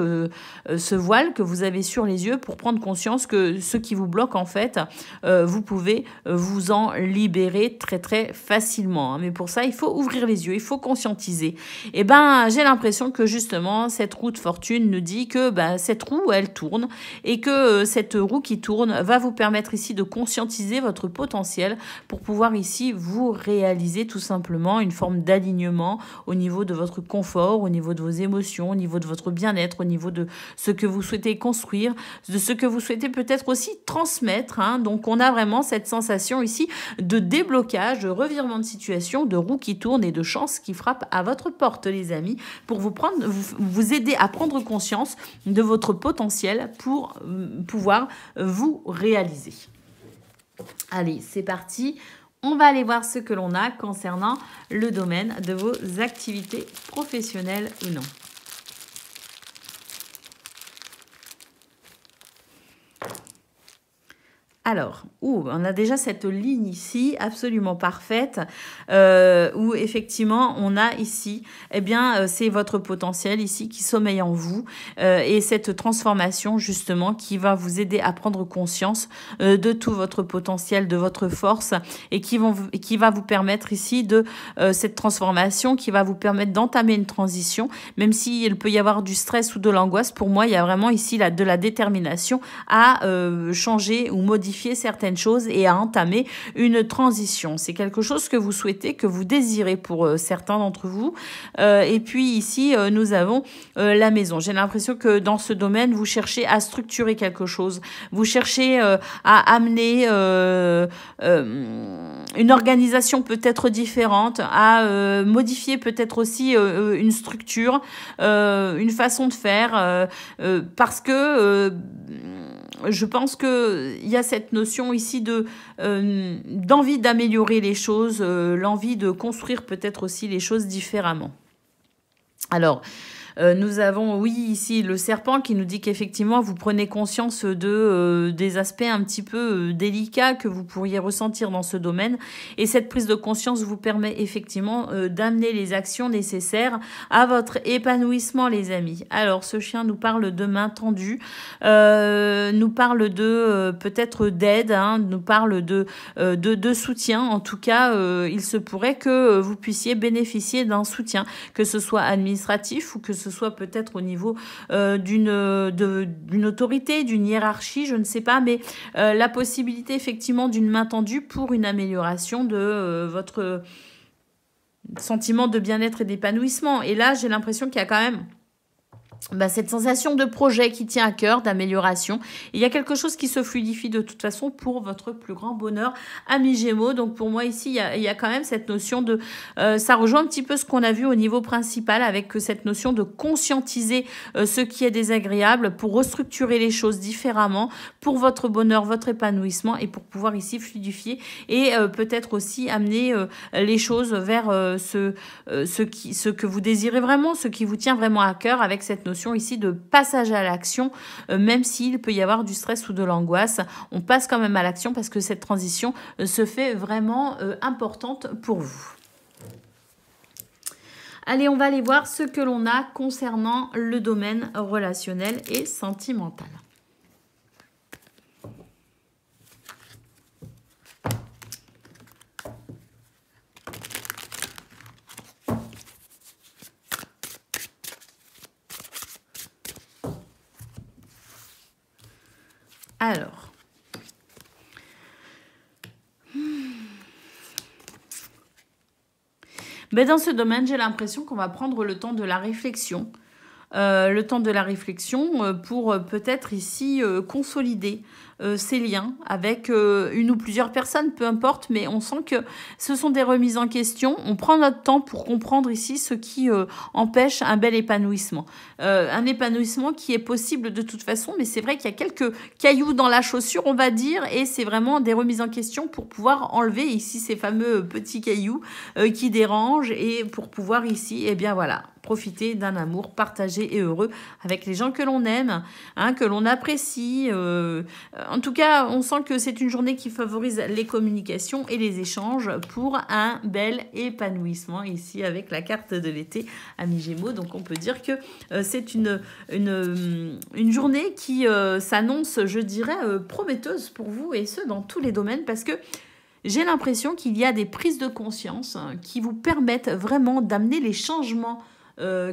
ce voile que vous avez sur les yeux pour prendre conscience que ce qui vous bloque en fait, vous pouvez vous en libérer très très facilement. Mais pour ça, il faut ouvrir les yeux, il faut conscientiser. Et j'ai l'impression que justement cette roue de fortune nous dit que cette roue elle tourne et que cette roue qui tourne va vous permettre ici de conscientiser votre potentiel pour pouvoir ici vous réaliser tout simplement une forme d'alignement au niveau de votre confort, au niveau niveau de vos émotions, au niveau de votre bien-être, au niveau de ce que vous souhaitez construire, de ce que vous souhaitez peut-être aussi transmettre. Hein. Donc, on a vraiment cette sensation ici de déblocage, de revirement de situation, de roue qui tourne et de chance qui frappe à votre porte, les amis, pour vous aider à prendre conscience de votre potentiel pour pouvoir vous réaliser. Allez, c'est parti. On va aller voir ce que l'on a concernant le domaine de vos activités professionnelles ou non. Alors, on a déjà cette ligne ici, absolument parfaite, où effectivement, on a ici, eh bien, c'est votre potentiel ici qui sommeille en vous, et cette transformation, justement, qui va vous aider à prendre conscience de tout votre potentiel, de votre force, et qui va vous permettre ici de cette transformation, qui va vous permettre d'entamer une transition, même s'il peut y avoir du stress ou de l'angoisse. Pour moi, il y a vraiment ici de la détermination à changer ou modifier certaines choses et à entamer une transition. C'est quelque chose que vous souhaitez, que vous désirez pour certains d'entre vous. Et puis ici, nous avons la maison. J'ai l'impression que dans ce domaine, vous cherchez à structurer quelque chose. Vous cherchez à amener une organisation peut-être différente, à modifier peut-être aussi une structure, une façon de faire, parce que je pense qu'il y a cette notion ici d'envie d'améliorer les choses, l'envie de construire peut-être aussi les choses différemment. Alors, nous avons, oui, ici le serpent qui nous dit qu'effectivement, vous prenez conscience des aspects un petit peu délicats que vous pourriez ressentir dans ce domaine. Et cette prise de conscience vous permet effectivement d'amener les actions nécessaires à votre épanouissement, les amis. Alors, ce chien nous parle de main tendue, nous parle de peut-être d'aide, hein, nous parle de soutien. En tout cas, il se pourrait que vous puissiez bénéficier d'un soutien, que ce soit administratif ou que ce soit peut-être au niveau d'une autorité, d'une hiérarchie, je ne sais pas, mais la possibilité effectivement d'une main tendue pour une amélioration de votre sentiment de bien-être et d'épanouissement. Et là, j'ai l'impression qu'il y a quand même cette sensation de projet qui tient à cœur, d'amélioration. Il y a quelque chose qui se fluidifie de toute façon pour votre plus grand bonheur, amis Gémeaux. Donc pour moi ici, il y a quand même cette notion de... ça rejoint un petit peu ce qu'on a vu au niveau principal avec cette notion de conscientiser ce qui est désagréable pour restructurer les choses différemment pour votre bonheur, votre épanouissement et pour pouvoir ici fluidifier et peut-être aussi amener les choses vers ce que vous désirez vraiment, ce qui vous tient vraiment à cœur avec cette notion ici de passage à l'action, même s'il peut y avoir du stress ou de l'angoisse, on passe quand même à l'action parce que cette transition se fait vraiment importante pour vous. Allez, on va aller voir ce que l'on a concernant le domaine relationnel et sentimental. Alors, dans ce domaine, j'ai l'impression qu'on va prendre le temps de la réflexion. Pour peut-être ici consolider ces liens avec une ou plusieurs personnes, peu importe, mais on sent que ce sont des remises en question. On prend notre temps pour comprendre ici ce qui empêche un bel épanouissement. Un épanouissement qui est possible de toute façon, mais c'est vrai qu'il y a quelques cailloux dans la chaussure, on va dire, et c'est vraiment des remises en question pour pouvoir enlever ici ces fameux petits cailloux qui dérangent et pour pouvoir ici, eh bien voilà, profiter d'un amour partagé et heureux avec les gens que l'on aime, hein, que l'on apprécie. En tout cas, on sent que c'est une journée qui favorise les communications et les échanges pour un bel épanouissement ici avec la carte de l'été, amis Gémeaux. Donc on peut dire que c'est une journée qui s'annonce, je dirais, prometteuse pour vous et ce dans tous les domaines parce que j'ai l'impression qu'il y a des prises de conscience qui vous permettent vraiment d'amener les changements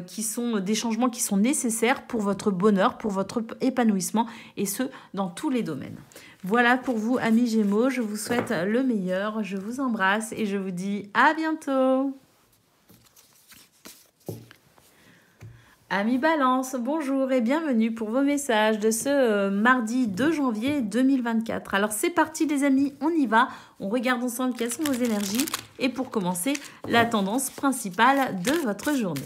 qui sont des changements qui sont nécessaires pour votre bonheur, pour votre épanouissement et ce, dans tous les domaines. Voilà pour vous, amis Gémeaux. Je vous souhaite le meilleur. Je vous embrasse et je vous dis à bientôt. Amis Balance, bonjour et bienvenue pour vos messages de ce mardi 2 janvier 2024. Alors c'est parti les amis, on y va, on regarde ensemble quelles sont vos énergies et pour commencer, la tendance principale de votre journée.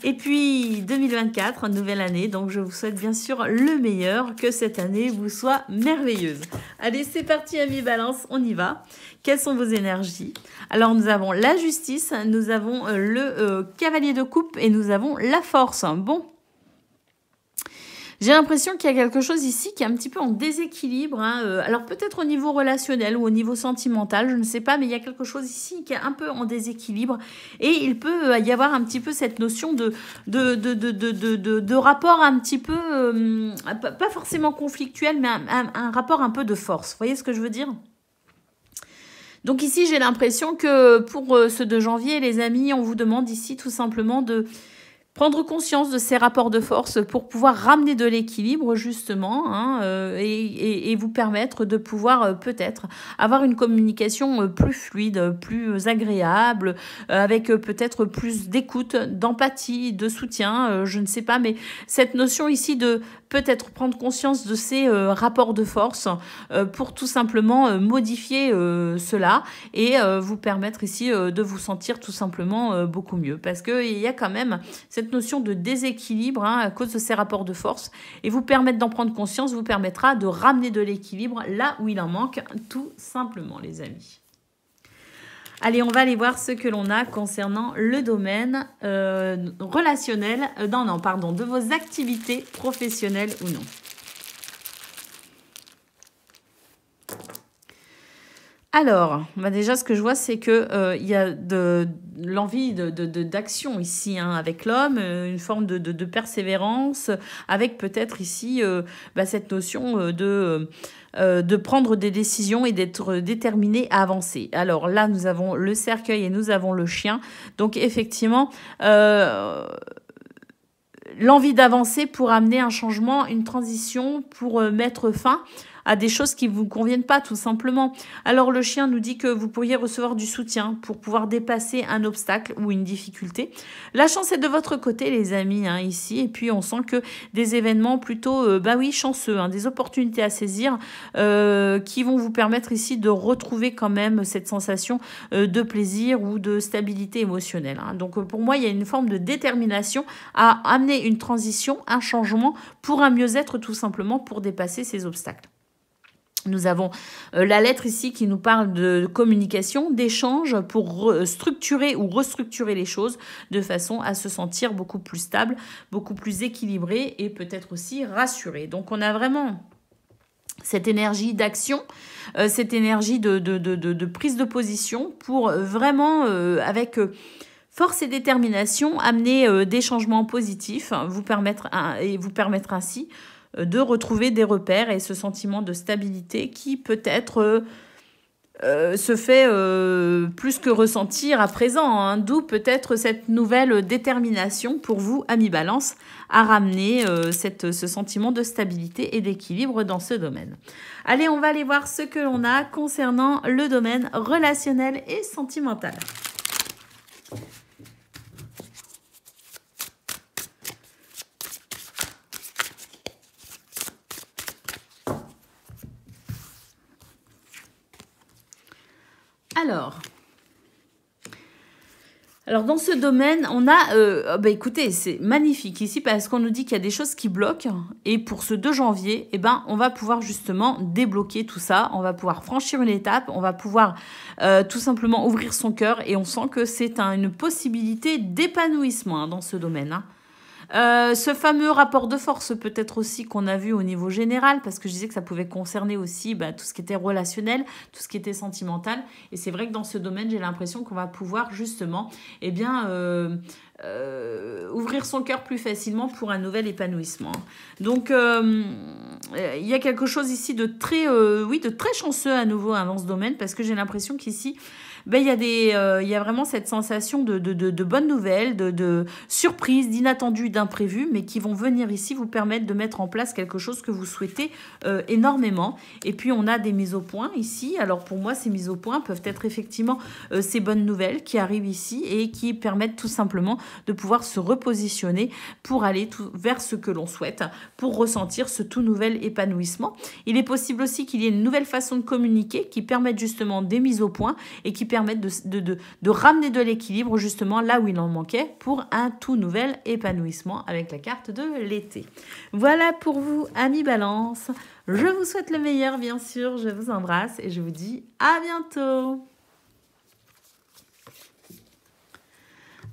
Et puis 2024, nouvelle année, donc je vous souhaite bien sûr le meilleur, que cette année vous soit merveilleuse. Allez, c'est parti amis Balance, on y va. Quelles sont vos énergies? Alors nous avons la justice, nous avons le cavalier de coupe et nous avons la force. Bon. J'ai l'impression qu'il y a quelque chose ici qui est un petit peu en déséquilibre. Hein. Alors peut-être au niveau relationnel ou au niveau sentimental, je ne sais pas, mais il y a quelque chose ici qui est un peu en déséquilibre. Et il peut y avoir un petit peu cette notion de rapport un petit peu, pas forcément conflictuel, mais un rapport un peu de force. Vous voyez ce que je veux dire ? Donc ici, j'ai l'impression que pour ce 2 janvier, les amis, on vous demande ici tout simplement de prendre conscience de ces rapports de force pour pouvoir ramener de l'équilibre justement hein, et vous permettre de pouvoir peut-être avoir une communication plus fluide, plus agréable, avec peut-être plus d'écoute, d'empathie, de soutien, je ne sais pas, mais cette notion ici de peut-être prendre conscience de ces rapports de force pour tout simplement modifier cela et vous permettre ici de vous sentir tout simplement beaucoup mieux parce qu'il y a quand même cette notion de déséquilibre hein, à cause de ces rapports de force et vous permettre d'en prendre conscience vous permettra de ramener de l'équilibre là où il en manque tout simplement les amis. Allez, on va aller voir ce que l'on a concernant le domaine relationnel, de vos activités professionnelles ou non. Alors, déjà, ce que je vois, c'est que y a de l'envie d'action ici hein, avec l'homme, une forme de persévérance, avec peut-être ici cette notion de prendre des décisions et d'être déterminé à avancer. Alors là, nous avons le cercueil et nous avons le chien. Donc effectivement, l'envie d'avancer pour amener un changement, une transition, pour mettre fin à des choses qui ne vous conviennent pas, tout simplement. Alors, le chien nous dit que vous pourriez recevoir du soutien pour pouvoir dépasser un obstacle ou une difficulté. La chance est de votre côté, les amis, hein, ici. Et puis, on sent que des événements plutôt, chanceux, hein, des opportunités à saisir qui vont vous permettre ici de retrouver quand même cette sensation de plaisir ou de stabilité émotionnelle. Hein. Donc, pour moi, il y a une forme de détermination à amener une transition, un changement pour un mieux-être, tout simplement, pour dépasser ces obstacles. Nous avons la lettre ici qui nous parle de communication, d'échange pour structurer ou restructurer les choses de façon à se sentir beaucoup plus stable, beaucoup plus équilibré et peut-être aussi rassuré. Donc on a vraiment cette énergie d'action, cette énergie de prise de position pour vraiment avec force et détermination amener des changements positifs, vous permettre ainsi de retrouver des repères et ce sentiment de stabilité qui peut-être se fait plus que ressentir à présent. Hein. D'où peut-être cette nouvelle détermination pour vous, amis Balance, à ramener ce sentiment de stabilité et d'équilibre dans ce domaine. Allez, on va aller voir ce que l'on a concernant le domaine relationnel et sentimental. Alors dans ce domaine, on a, écoutez, c'est magnifique ici parce qu'on nous dit qu'il y a des choses qui bloquent et pour ce 2 janvier, on va pouvoir justement débloquer tout ça, on va pouvoir franchir une étape, on va pouvoir tout simplement ouvrir son cœur et on sent que c'est une possibilité d'épanouissement hein, dans ce domaine. Hein. Ce fameux rapport de force peut-être aussi qu'on a vu au niveau général, parce que je disais que ça pouvait concerner aussi tout ce qui était relationnel, tout ce qui était sentimental. Et c'est vrai que dans ce domaine, j'ai l'impression qu'on va pouvoir justement ouvrir son cœur plus facilement pour un nouvel épanouissement. Donc, il y a quelque chose ici de très chanceux à nouveau hein, dans ce domaine, parce que j'ai l'impression qu'ici, ben, il y a vraiment cette sensation de bonnes nouvelles, de surprises, d'inattendus, d'imprévus, mais qui vont venir ici vous permettre de mettre en place quelque chose que vous souhaitez énormément. Et puis, on a des mises au point ici. Alors, pour moi, ces mises au point peuvent être effectivement ces bonnes nouvelles qui arrivent ici et qui permettent tout simplement de pouvoir se repositionner pour aller vers ce que l'on souhaite, pour ressentir ce tout nouvel épanouissement. Il est possible aussi qu'il y ait une nouvelle façon de communiquer qui permette justement des mises au point et qui permettent de ramener de l'équilibre justement là où il en manquait pour un tout nouvel épanouissement avec la carte de l'été. Voilà pour vous, amis Balance. Je vous souhaite le meilleur, bien sûr. Je vous embrasse et je vous dis à bientôt.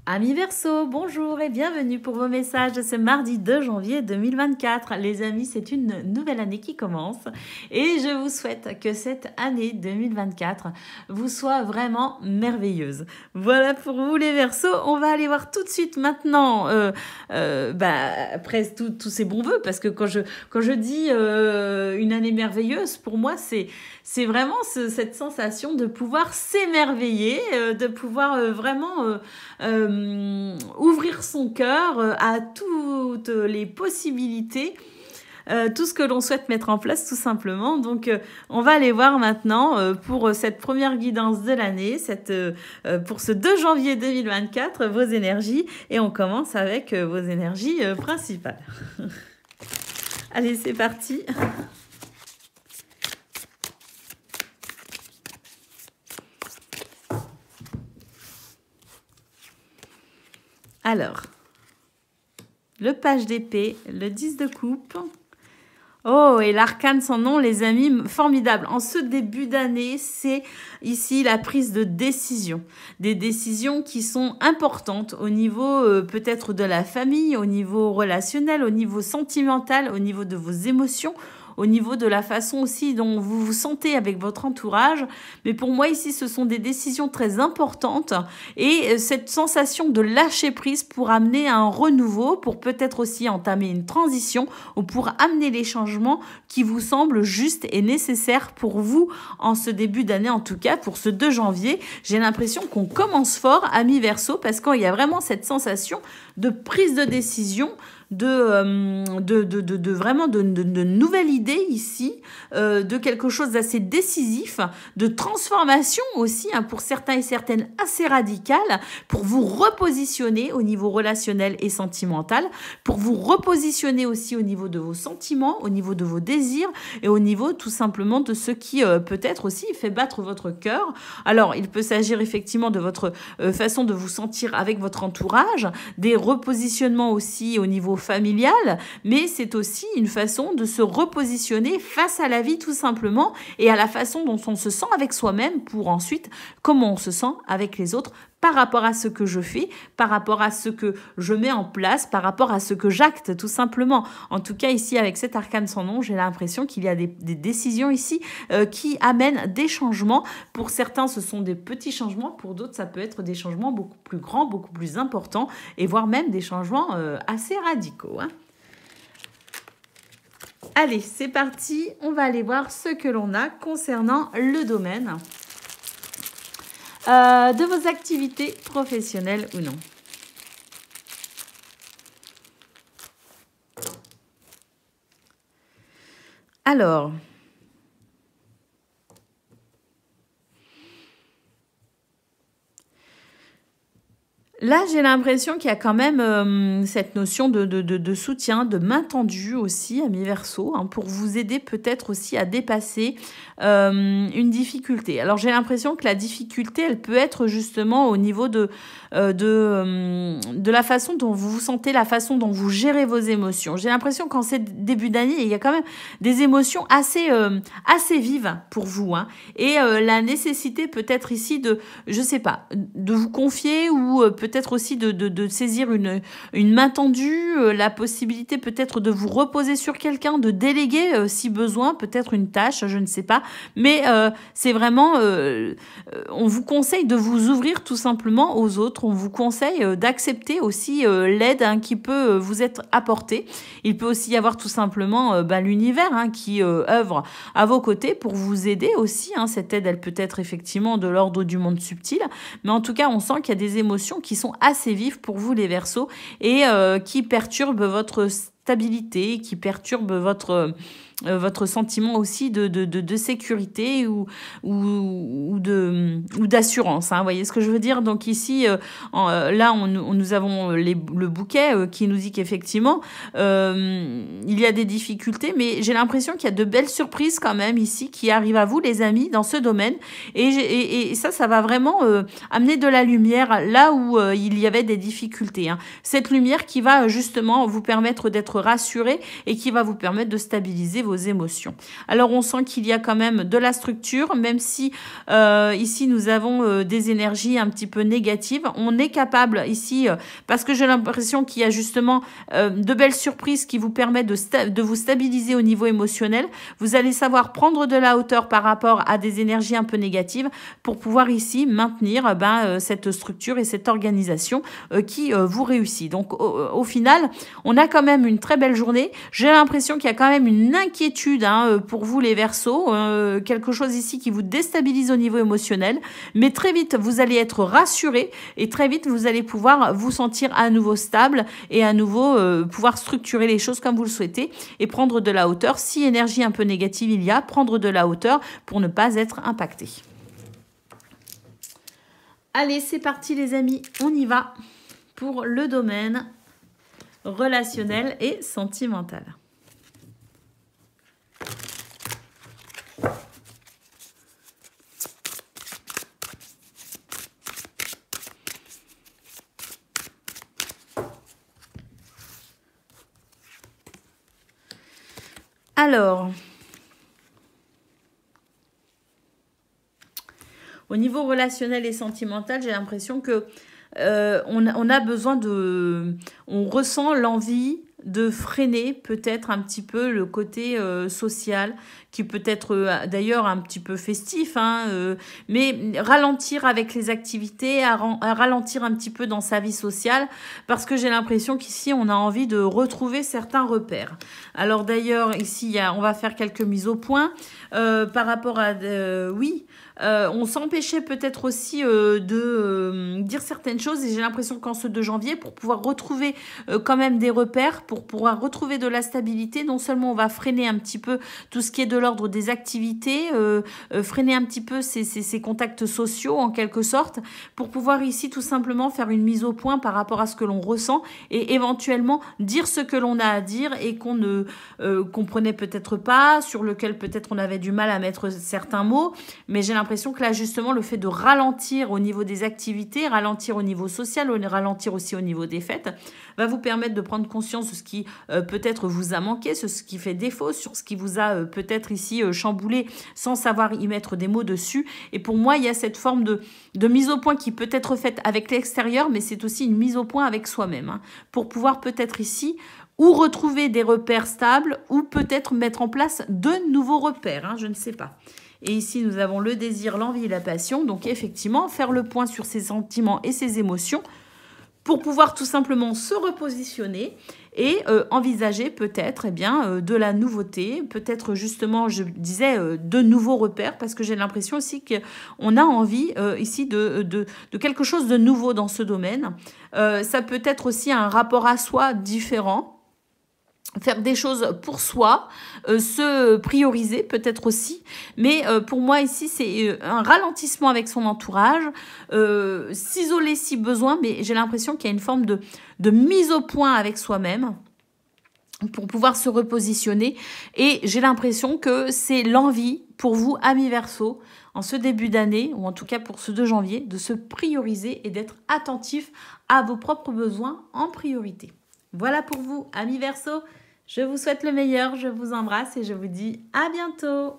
Amis Verseau, bonjour et bienvenue pour vos messages de ce mardi 2 janvier 2024. Les amis, c'est une nouvelle année qui commence et je vous souhaite que cette année 2024 vous soit vraiment merveilleuse. Voilà pour vous les Verseaux. On va aller voir tout de suite maintenant après tous ces bons vœux, parce que quand je dis une année merveilleuse, pour moi c'est vraiment cette sensation de pouvoir s'émerveiller, de pouvoir vraiment ouvrir son cœur à toutes les possibilités, tout ce que l'on souhaite mettre en place tout simplement. Donc on va aller voir maintenant pour cette première guidance de l'année, pour ce 2 janvier 2024, vos énergies, et on commence avec vos énergies principales. Allez, c'est parti. Alors, le page d'épée, le 10 de coupe. Oh, et l'arcane sans nom, les amis, formidable. En ce début d'année, c'est ici la prise de décision. Des décisions qui sont importantes au niveau peut-être de la famille, au niveau relationnel, au niveau sentimental, au niveau de vos émotions, au niveau de la façon aussi dont vous vous sentez avec votre entourage. Mais pour moi, ici, ce sont des décisions très importantes et cette sensation de lâcher prise pour amener un renouveau, pour peut-être aussi entamer une transition ou pour amener les changements qui vous semblent justes et nécessaires pour vous en ce début d'année, en tout cas pour ce 2 janvier. J'ai l'impression qu'on commence fort, amis Verseau, parce qu'il y a vraiment cette sensation de prise de décision, vraiment de nouvelles idées ici, de quelque chose d'assez décisif, de transformation aussi, hein, pour certains et certaines assez radicales, pour vous repositionner au niveau relationnel et sentimental, pour vous repositionner aussi au niveau de vos sentiments, au niveau de vos désirs et au niveau tout simplement de ce qui peut-être aussi fait battre votre cœur. Alors, il peut s'agir effectivement de votre façon de vous sentir avec votre entourage, des repositionnements aussi au niveau familial, mais c'est aussi une façon de se repositionner face à la vie tout simplement et à la façon dont on se sent avec soi-même pour ensuite comment on se sent avec les autres par rapport à ce que je fais, par rapport à ce que je mets en place, par rapport à ce que j'acte tout simplement. En tout cas ici avec cet arcane sans nom, j'ai l'impression qu'il y a des décisions ici qui amènent des changements. Pour certains ce sont des petits changements, pour d'autres ça peut être des changements beaucoup plus grands, beaucoup plus importants et voire même des changements assez radicaux, hein. Allez, c'est parti, on va aller voir ce que l'on a concernant le domaine de vos activités professionnelles ou non. Alors, là, j'ai l'impression qu'il y a quand même cette notion de soutien, de main tendue aussi, amis Verseau, hein, pour vous aider peut-être aussi à dépasser une difficulté. Alors, j'ai l'impression que la difficulté, elle peut être justement au niveau de la façon dont vous vous sentez, la façon dont vous gérez vos émotions. J'ai l'impression qu'en ce début d'année, il y a quand même des émotions assez vives pour vous, hein, et la nécessité peut-être ici de, je sais pas, de vous confier ou peut-être peut-être aussi de saisir une main tendue, la possibilité peut-être de vous reposer sur quelqu'un, de déléguer si besoin, peut-être une tâche, je ne sais pas. Mais c'est vraiment, on vous conseille de vous ouvrir tout simplement aux autres. On vous conseille d'accepter aussi l'aide qui peut vous être apportée. Il peut aussi y avoir tout simplement l'univers qui œuvre à vos côtés pour vous aider aussi. Cette aide, elle peut être effectivement de l'ordre du monde subtil. Mais en tout cas, on sent qu'il y a des émotions qui sont assez vives pour vous, les Verseaux, et qui perturbent votre stabilité, qui perturbent votre sentiment aussi de sécurité ou d'assurance. Vous voyez ce que je veux dire? Donc ici, là, nous avons le bouquet qui nous dit qu'effectivement, il y a des difficultés, mais j'ai l'impression qu'il y a de belles surprises quand même ici qui arrivent à vous, les amis, dans ce domaine. Et ça va vraiment amener de la lumière là où il y avait des difficultés. Cette lumière qui va justement vous permettre d'être rassuré et qui va vous permettre de stabiliser vos émotions. Alors, on sent qu'il y a quand même de la structure, même si ici, nous avons des énergies un petit peu négatives. On est capable ici, parce que j'ai l'impression qu'il y a justement de belles surprises qui vous permettent de vous stabiliser au niveau émotionnel. Vous allez savoir prendre de la hauteur par rapport à des énergies un peu négatives pour pouvoir ici maintenir cette structure et cette organisation qui vous réussit. Donc, au final, on a quand même une très belle journée. J'ai l'impression qu'il y a quand même une inquiétude pour vous, les Verseaux, quelque chose ici qui vous déstabilise au niveau émotionnel, mais très vite, vous allez être rassuré et très vite, vous allez pouvoir vous sentir à nouveau stable et à nouveau pouvoir structurer les choses comme vous le souhaitez et prendre de la hauteur. Si énergie un peu négative il y a, prendre de la hauteur pour ne pas être impacté. Allez, c'est parti les amis, on y va pour le domaine relationnel et sentimental. Alors, au niveau relationnel et sentimental, j'ai l'impression que on a besoin on ressent l'envie de freiner peut-être un petit peu le côté social, qui peut être d'ailleurs un petit peu festif, mais ralentir avec les activités, à ralentir un petit peu dans sa vie sociale, parce que j'ai l'impression qu'ici, on a envie de retrouver certains repères. Alors d'ailleurs, ici, on va faire quelques mises au point par rapport à... on s'empêchait peut-être aussi de dire certaines choses, et j'ai l'impression qu'en ce 2 janvier, pour pouvoir retrouver quand même des repères, pour pouvoir retrouver de la stabilité, non seulement on va freiner un petit peu tout ce qui est de l'ordre des activités, freiner un petit peu ces contacts sociaux en quelque sorte, pour pouvoir ici tout simplement faire une mise au point par rapport à ce que l'on ressent et éventuellement dire ce que l'on a à dire et qu'on ne comprenait peut-être pas, sur lequel peut-être on avait du mal à mettre certains mots, mais j'ai l'impression que là justement le fait de ralentir au niveau des activités, ralentir au niveau social, ralentir aussi au niveau des fêtes, va vous permettre de prendre conscience de ce qui peut-être vous a manqué, ce qui fait défaut, sur ce qui vous a peut-être ici chamboulé sans savoir y mettre des mots dessus. Et pour moi, il y a cette forme de mise au point qui peut être faite avec l'extérieur, mais c'est aussi une mise au point avec soi-même, pour pouvoir peut-être ici ou retrouver des repères stables ou peut-être mettre en place de nouveaux repères, je ne sais pas. Et ici, nous avons le désir, l'envie et la passion. Donc effectivement, faire le point sur ses sentiments et ses émotions pour pouvoir tout simplement se repositionner et envisager peut-être de la nouveauté, peut-être justement, je disais, de nouveaux repères, parce que j'ai l'impression aussi qu'on a envie ici de quelque chose de nouveau dans ce domaine. Ça peut être aussi un rapport à soi différent, faire des choses pour soi, se prioriser peut-être aussi, mais pour moi ici c'est un ralentissement avec son entourage, s'isoler si besoin, mais j'ai l'impression qu'il y a une forme de mise au point avec soi-même pour pouvoir se repositionner, et j'ai l'impression que c'est l'envie pour vous, amis Verseaux, en ce début d'année, ou en tout cas pour ce 2 janvier, de se prioriser et d'être attentif à vos propres besoins en priorité. Voilà pour vous, amis Verseaux. Je vous souhaite le meilleur, je vous embrasse et je vous dis à bientôt.